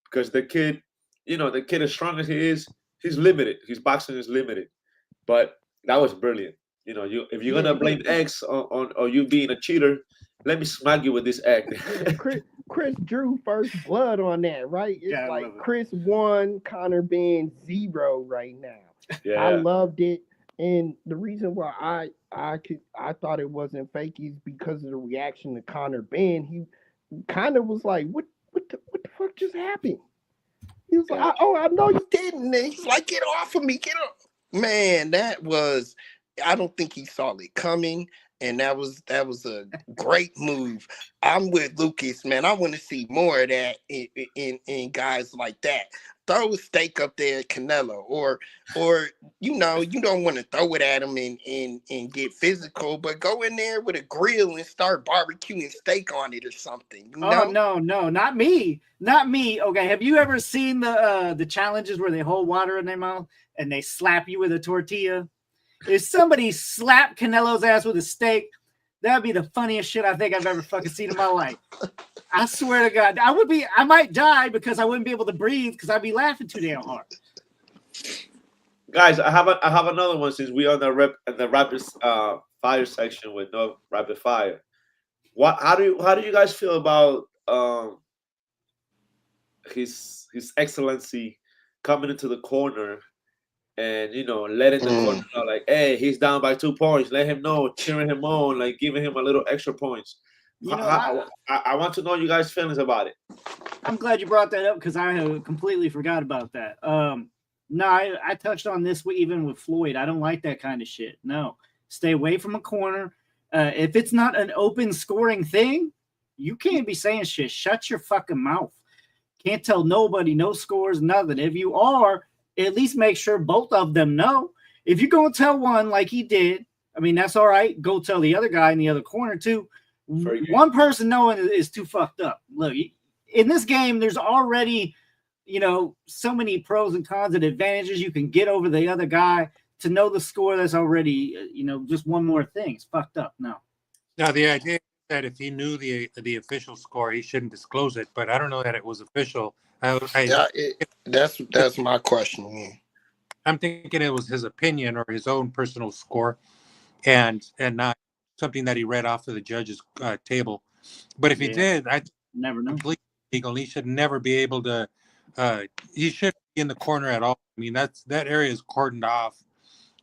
because the kid, the kid as strong as he is, he's limited. His boxing is limited, but that was brilliant. If you're gonna blame X on you being a cheater, let me smack you with this egg. Chris drew first blood on that, right? It's like Chris 1, Connor being 0 right now. Yeah. I loved it, and the reason why I thought it wasn't fake is because of the reaction to Connor Ben. He kind of was like, "What the fuck just happened?" He was like, I know you didn't. And he's like, "Get off of me, get off." Man, I don't think he saw it coming. And that was a great move. I'm with Lucas, man. I want to see more of that in guys like that. Throw a steak up there at Canelo, or you don't want to throw it at him and get physical, but go in there with a grill and start barbecuing steak on it or something. Oh no, not me. Okay, have you ever seen the challenges where they hold water in their mouth and they slap you with a tortilla? If somebody slapped Canelo's ass with a steak, that would be the funniest shit I think I've ever fucking seen in my life. I swear to God, I might die because I wouldn't be able to breathe because I'd be laughing too damn hard. Guys, I have another one since we are in the rapid fire section with no rapid fire. How do you guys feel about His Excellency coming into the corner? And letting the corner know, like, hey, he's down by 2 points. Let him know, cheering him on, like giving him a little extra points. I want to know you guys' feelings about it. I'm glad you brought that up because I have completely forgot about that. No, I touched on this even with Floyd. I don't like that kind of shit. No, stay away from a corner. If it's not an open scoring thing, you can't be saying shit. Shut your fucking mouth. Can't tell nobody, no scores, nothing. If you are, at least make sure both of them know. If you're going to tell one like he did, I mean, that's all right. Go tell the other guy in the other corner too. One person knowing is too fucked up. Look, in this game, there's already, so many pros and cons and advantages you can get over the other guy. To know the score, that's already, just one more thing. It's fucked up. No. Now, the idea is that if he knew the official score, he shouldn't disclose it. But I don't know that it was official. That's my question. Yeah. I'm thinking it was his opinion or his own personal score, and not something that he read off of the judge's table. But if he did, I never know. Completely legal. He should never be able to. He shouldn't be in the corner at all. I mean, that area is cordoned off,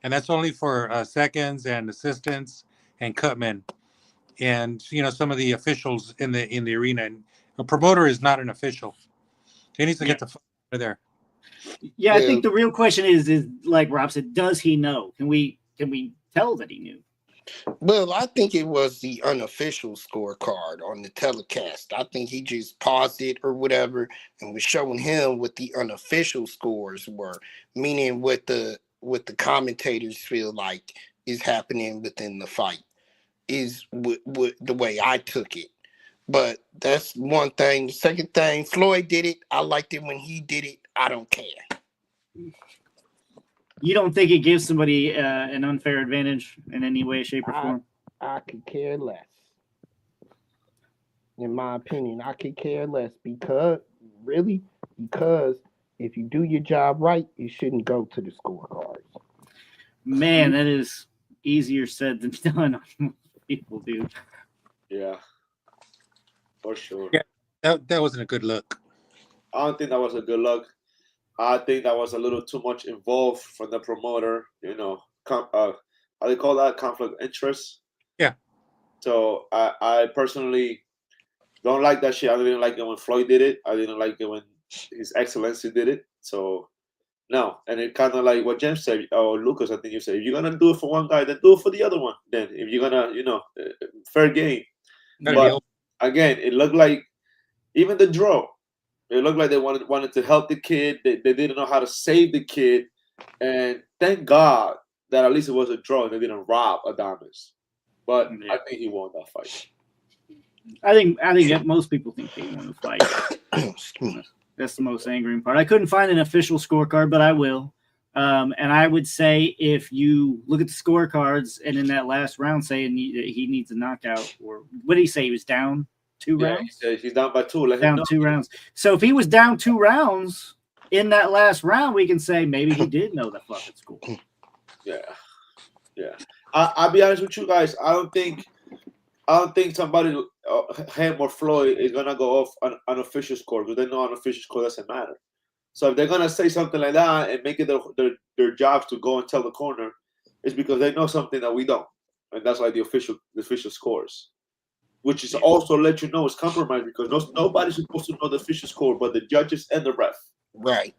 and that's only for seconds and assistants and cutmen, and some of the officials in the arena. And a promoter is not an official. He needs to get the fuck out of there. Yeah, I think the real question is like Rob said, does he know? Can we tell that he knew? Well, I think it was the unofficial scorecard on the telecast. I think he just paused it or whatever and was showing him what the unofficial scores were, meaning what the commentators feel like is happening within the fight is the way I took it. But that's one thing. The second thing, Floyd did it. I liked it when he did it. I don't care. You don't think it gives somebody an unfair advantage in any way, shape, or form? I could care less. In my opinion, I could care less because if you do your job right, you shouldn't go to the scorecards. Man, that is easier said than done. People do. Yeah. For sure. Yeah, that wasn't a good look. I don't think that was a good look. I think that was a little too much involved from the promoter. How do you call that? Conflict of interest. Yeah. So I personally don't like that shit. I didn't like it when Floyd did it. I didn't like it when His Excellency did it. So no, and it kind of like what James said, or Lucas, I think you said, if you're gonna do it for one guy, then do it for the other one. Then if you're gonna, fair game. But again, it looked like even the draw. It looked like they wanted to help the kid. They didn't know how to save the kid, and thank God that at least it was a draw and they didn't rob Adames. But I think he won that fight. I think most people think they won the fight. That's the most angering part. I couldn't find an official scorecard, but I will. And I would say if you look at the scorecards and in that last round saying he needs a knockout, or what did he say? He was down 2 Yeah, rounds. he said he's down by 2. Let him Down know. 2 rounds. So if he was down 2 rounds in that last round, we can say maybe he did know the fucking score. Yeah. I'll be honest with you guys. I don't think somebody, him or Floyd, is gonna go off an unofficial score because they know unofficial score doesn't matter. So if they're gonna say something like that and make it their jobs to go and tell the corner, it's because they know something that we don't, and that's why the official scores, which is also let you know it's compromised because nobody's supposed to know the official score but the judges and the ref. Right.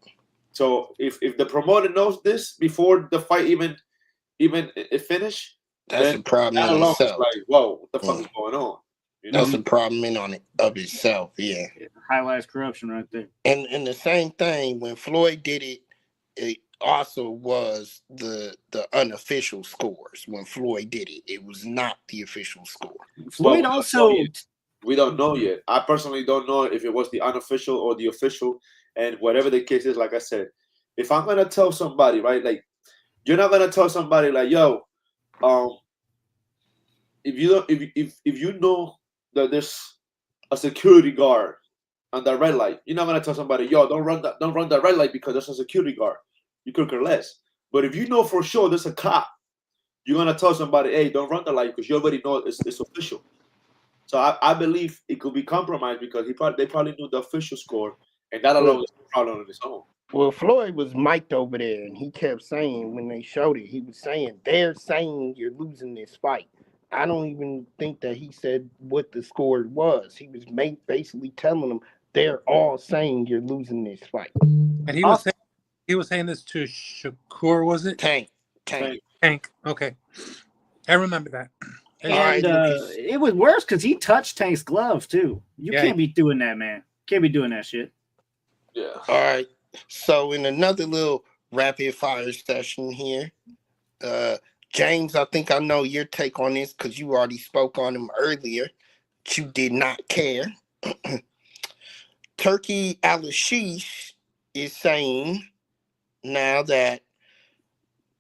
So if the promoter knows this before the fight even finish, that's a problem that in alone is itself. like, whoa, what the fuck is going on? You know? That's a problem of itself. Yeah. It highlights corruption right there. And the same thing when Floyd did it, it also was the unofficial scores. When Floyd did it, it was not the official score. Floyd also. We don't know yet. I personally don't know if it was the unofficial or the official, and whatever the case is. Like I said, if I'm gonna tell somebody, right, like you're not gonna tell somebody like, yo, if you know that there's a security guard on that red light, you're not gonna tell somebody, yo, don't run that red light because there's a security guard. You could care less. But if you know for sure there's a cop, you're gonna tell somebody, hey, don't run the light because you already know it's official. So I believe it could be compromised because they probably knew the official score, and that alone is a problem on its own. Well, Floyd was mic'd over there, and he kept saying when they showed it, he was saying, they're saying you're losing this fight. I don't even think that he said what the score was. He was basically telling them, they're all saying you're losing this fight. And he was saying this to Shakur, was it? Tank. Okay. I remember that. And it was worse because he touched Tank's glove, too. You can't be doing that, man. Can't be doing that shit. Yeah. All right. So in another little rapid fire session here, James, I think I know your take on this because you already spoke on him earlier. But you did not care. Turkey Al-Ashish is saying now that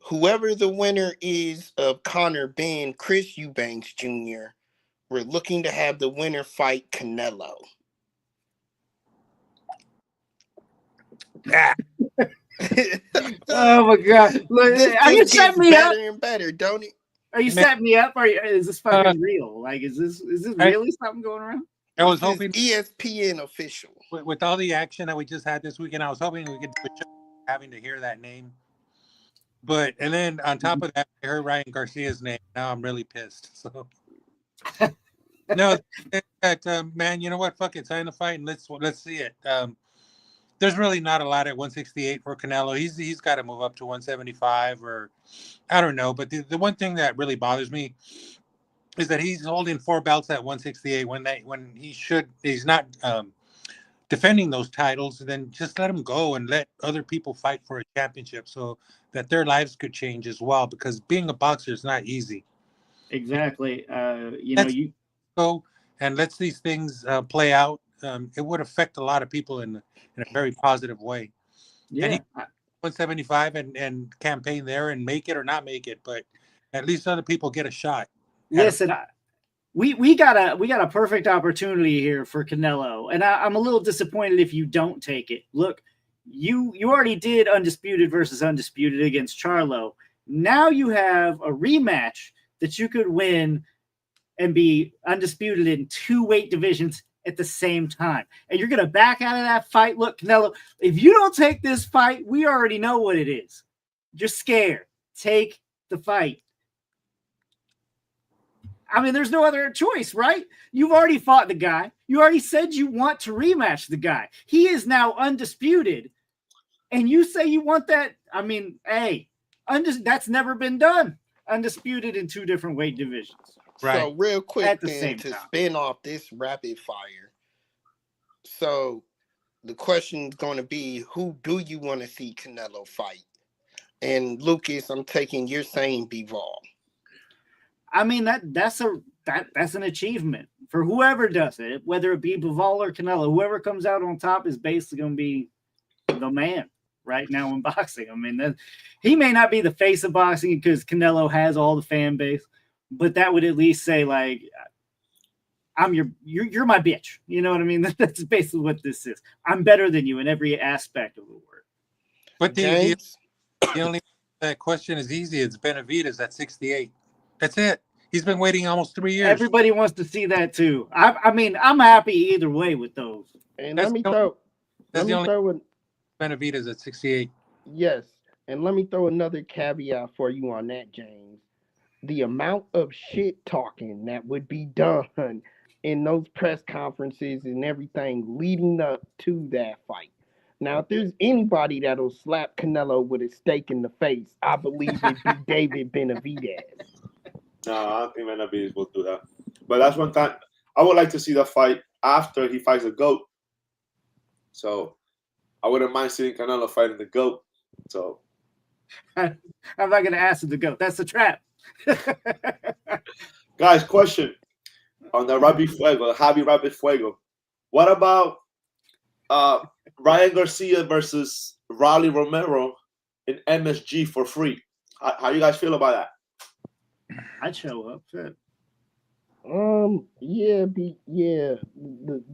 whoever the winner is of Conor Ben, Chris Eubanks Jr., we're looking to have the winner fight Canelo. Oh my god! Look, are you setting me up? Better and better, don't it? Are you setting me up? Is this fucking real? Like, is this really something going around? I was hoping ESPN official. With all the action that we just had this weekend, I was hoping we could do a show having to hear that name. But and then on top of that, I heard Ryan Garcia's name. Now I'm really pissed. So no, that man, you know what? Fuck it, sign the fight and let's see it. There's really not a lot at 168 for Canelo. He's got to move up to 175 or I don't know. But the one thing that really bothers me is that he's holding 4 belts at 168 when he's not defending those titles. Then just let him go and let other people fight for a championship so that their lives could change as well. Because being a boxer is not easy. Exactly. You go and let these things play out. It would affect a lot of people in a very positive way. Yeah. And he 175 and campaign there and make it or not make it, but at least other people get a shot. Listen, we got a perfect opportunity here for Canelo, and I'm a little disappointed if you don't take it. Look, you already did undisputed versus undisputed against Charlo. Now you have a rematch that you could win and be undisputed in 2 weight divisions at the same time. And you're going to back out of that fight. Look, Canelo, if you don't take this fight, we already know what it is. You're scared. Take the fight. I mean, there's no other choice, right? You've already fought the guy. You already said you want to rematch the guy. He is now undisputed. And you say you want that. I mean, hey, that's never been done. Undisputed in 2 different weight divisions. Right. So real quick then to time. spin off this rapid fire. So the question is going to be, who do you want to see Canelo fight? And Lucas, I'm taking you're saying Bivol. I mean that's an achievement for whoever does it, whether it be Bivol or Canelo. Whoever comes out on top is basically going to be the man right now in boxing. I mean, he may not be the face of boxing because Canelo has all the fan base, but that would at least say, like, you're my bitch. You know what I mean? That's basically what this is. I'm better than you in every aspect of the word. But the only that question is easy. It's Benavidez at 68. That's it. He's been waiting almost 3 years. Everybody wants to see that too. I mean, I'm happy either way with those. And let me throw Benavidez at 68. Yes, and let me throw another caveat for you on that, James. The amount of shit talking that would be done in those press conferences and everything leading up to that fight. Now, if there's anybody that'll slap Canelo with a stake in the face, I believe it'd be David Benavidez. No, I don't think Benavidez will do that. But that's one time I would like to see the fight after he fights the GOAT. So I wouldn't mind seeing Canelo fighting the GOAT. So I'm not going to ask him to go. That's a trap. Guys, question on the Javi Rabbit Fuego. What about Ryan Garcia versus Rolly Romero in MSG for free? How you guys feel about that? I'd show up. The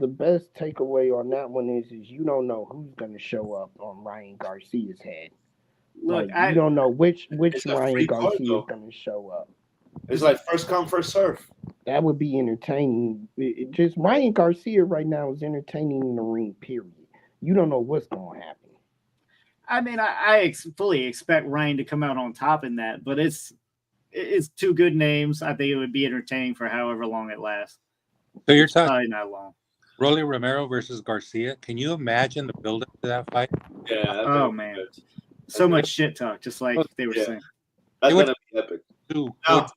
best takeaway on that one is you don't know who's gonna show up on Ryan Garcia's head. Look, you don't know which Ryan Garcia is gonna show up. It's like first come, first serve. That would be entertaining. Just Ryan Garcia right now is entertaining in the ring, period. You don't know what's going to happen. I mean, I fully expect Ryan to come out on top in that, but it's two good names. I think it would be entertaining for however long it lasts. So you're talking probably not long. Rolly Romero versus Garcia. Can you imagine the build-up to that fight? Yeah. Oh, man. Good. So much shit talk, just like they were saying. That's going to be epic. Now,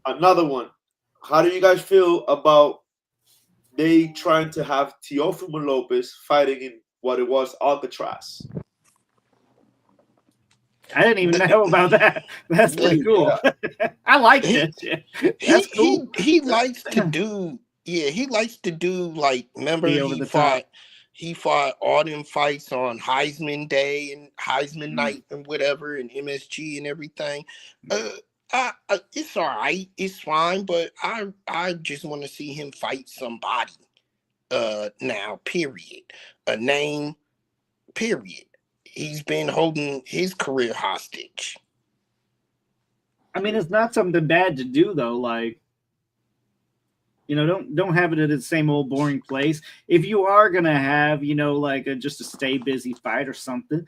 another one. How do you guys feel about they trying to have Teofimo Lopez fighting in what it was Alcatraz? I didn't even know about that. That's pretty cool. Yeah. I like it. That's cool. He likes to do. Yeah, he likes to do like. Remember, he fought all them fights on Heisman Day and Heisman Night and whatever, and MSG and everything. It's all right. It's fine, but I just want to see him fight somebody. Now, period. A name, period. He's been holding his career hostage. I mean, it's not something bad to do, though. Like, you know, don't have it at the same old boring place. If you are gonna have, you know, like just a stay busy fight or something,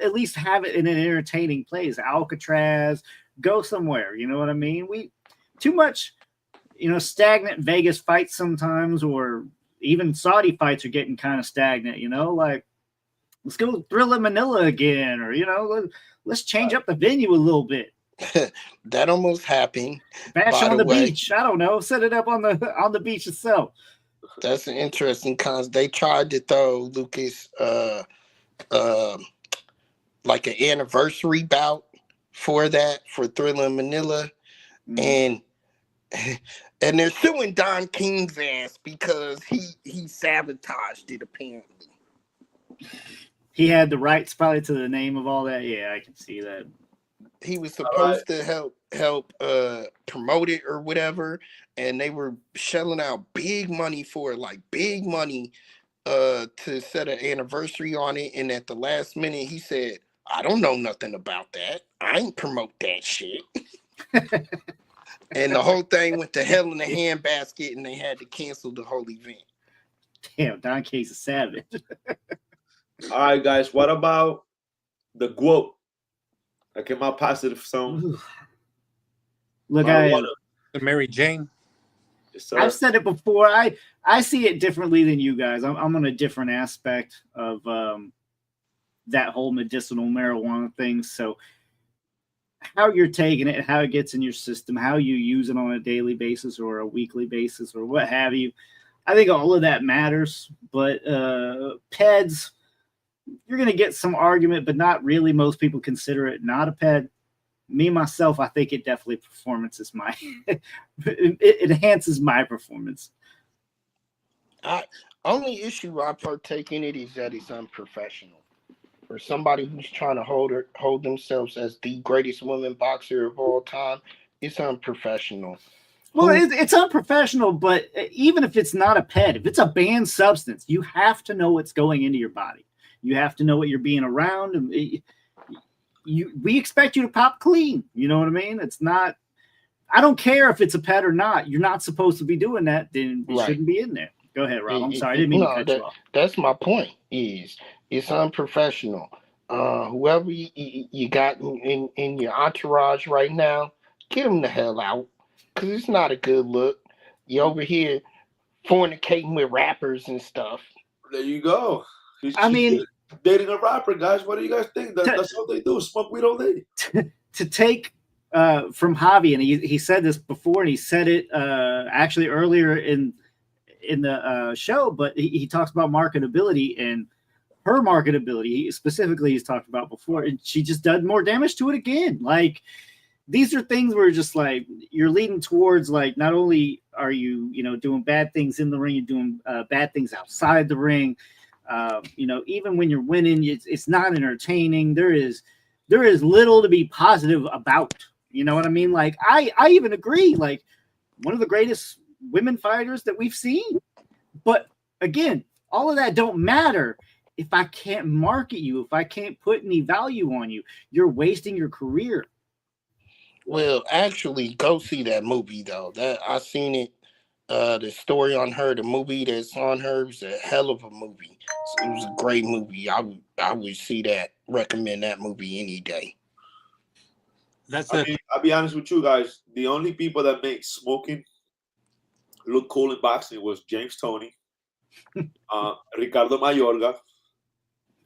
at least have it in an entertaining place. Alcatraz, go somewhere. You know what I mean? Too much, you know, stagnant Vegas fights sometimes, or even Saudi fights are getting kind of stagnant. You know, like let's go Thrill in Manila again, or you know, let's change up the venue a little bit. That almost happened. Bash on the beach. I don't know. Set it up on the beach itself. That's an interesting concept. They tried to throw Lucas like an anniversary bout for Thriller in Manila. And they're suing Don King's ass because he sabotaged it apparently. He had the rights probably to the name of all that. Yeah, I can see that. He was supposed to help promote it or whatever, and they were shelling out big money for it, like big money to set an anniversary on it. And at the last minute, he said, "I don't know nothing about that. I ain't promote that shit." And the whole thing went to hell in a handbasket, and they had to cancel the whole event. Damn, Don King's a savage. All right, guys. What about the GWOAT? I came out positive some. Look, Mary Jane. Yes, I've said it before. I see it differently than you guys. I'm on a different aspect of that whole medicinal marijuana thing. So how you're taking it, how it gets in your system, how you use it on a daily basis or a weekly basis or what have you, I think all of that matters. But PEDs, you're going to get some argument, but not really. Most people consider it not a PED. Me, myself, I think it definitely it enhances my performance. Only issue I partake in it is that it's unprofessional. For somebody who's trying to hold themselves as the greatest women boxer of all time, it's unprofessional. Well, it's unprofessional, but even if it's not a pet, if it's a banned substance, you have to know what's going into your body. You have to know what you're being around. And we expect you to pop clean. You know what I mean? It's not. I don't care if it's a pet or not. You're not supposed to be doing that. Then it shouldn't be in there. Go ahead, Rob. I'm sorry. I didn't mean to cut you off. That's my point. It's unprofessional. Whoever you got in your entourage right now, get them the hell out, because it's not a good look. You over here fornicating with rappers and stuff. There you go. I mean, dating a rapper, guys. What do you guys think? That's what they do. Smoke weed all day. To take from Javi, and he said this before, and he said it actually earlier in the show, but he talks about marketability and her marketability specifically. He's talked about before, and she just did more damage to it again. Like, these are things where just like you're leading towards, like, not only are you doing bad things in the ring, you're doing bad things outside the ring. Even when you're winning, it's not entertaining. There is little to be positive about. You know what I mean? Like, I even agree, like, one of the greatest women fighters that we've seen. But again, all of that don't matter if I can't market you, if I can't put any value on you. You're wasting your career. Well, actually, go see that movie though. That I seen it. The story on her, the movie that's on her, is a hell of a movie. It was a great movie. I would see that. Recommend that movie any day. I'll be honest with you guys. The only people that make smoking look cool in boxing was James Toney, Ricardo Mayorga,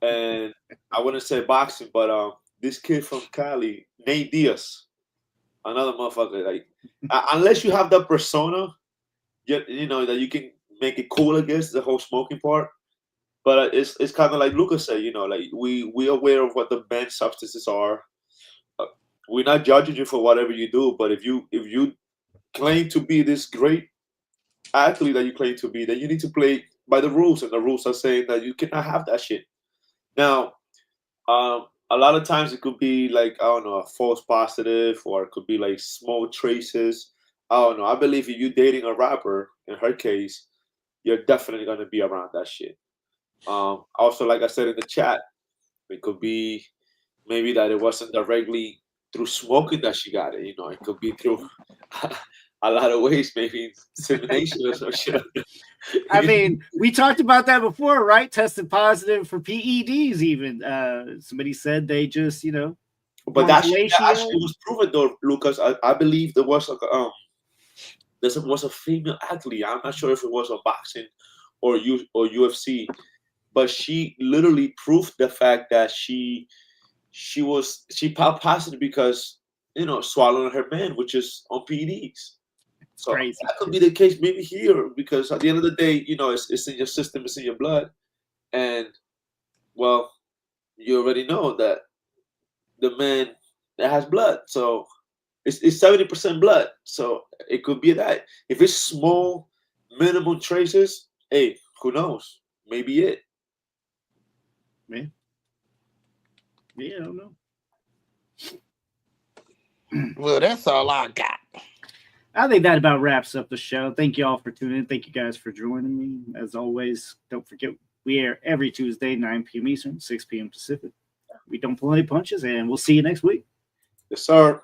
and I wouldn't say boxing, but this kid from Cali, Nate Diaz, another motherfucker. Like, unless you have that persona, that you can make it cool against the whole smoking part. But it's kind of like Lucas said, like we aware of what the banned substances are. We're not judging you for whatever you do, but if you claim to be this great athlete that you claim to be, then you need to play by the rules, and the rules are saying that you cannot have that shit. Now, a lot of times it could be like, I don't know, a false positive, or it could be like small traces. I don't know. I believe if you're dating a rapper, in her case, you're definitely going to be around that shit. Also, like I said in the chat, it could be maybe that it wasn't directly through smoking that she got it. It could be through a lot of ways, maybe insemination or some shit. I mean, we talked about that before, right? Tested positive for PEDs even. Somebody said they just, But that actually was proven though, Lucas. I believe there was a female athlete. I'm not sure if it was a boxing or UFC, but she literally proved the fact that she popped positive because swallowing her man, which is on PEDs. So crazy. That could be the case maybe here, because at the end of the day, it's in your system, it's in your blood, and well, you already know that the man that has blood, so it's 70% blood, so it could be that. If it's small, minimum traces, hey, who knows? Maybe it. Man. Yeah, I don't know. Well, that's all I got. I think that about wraps up the show. Thank you all for tuning in. Thank you guys for joining me. As always, don't forget, we air every Tuesday, 9 p.m. Eastern, 6 p.m. Pacific. We don't pull any punches, and we'll see you next week. Yes, sir.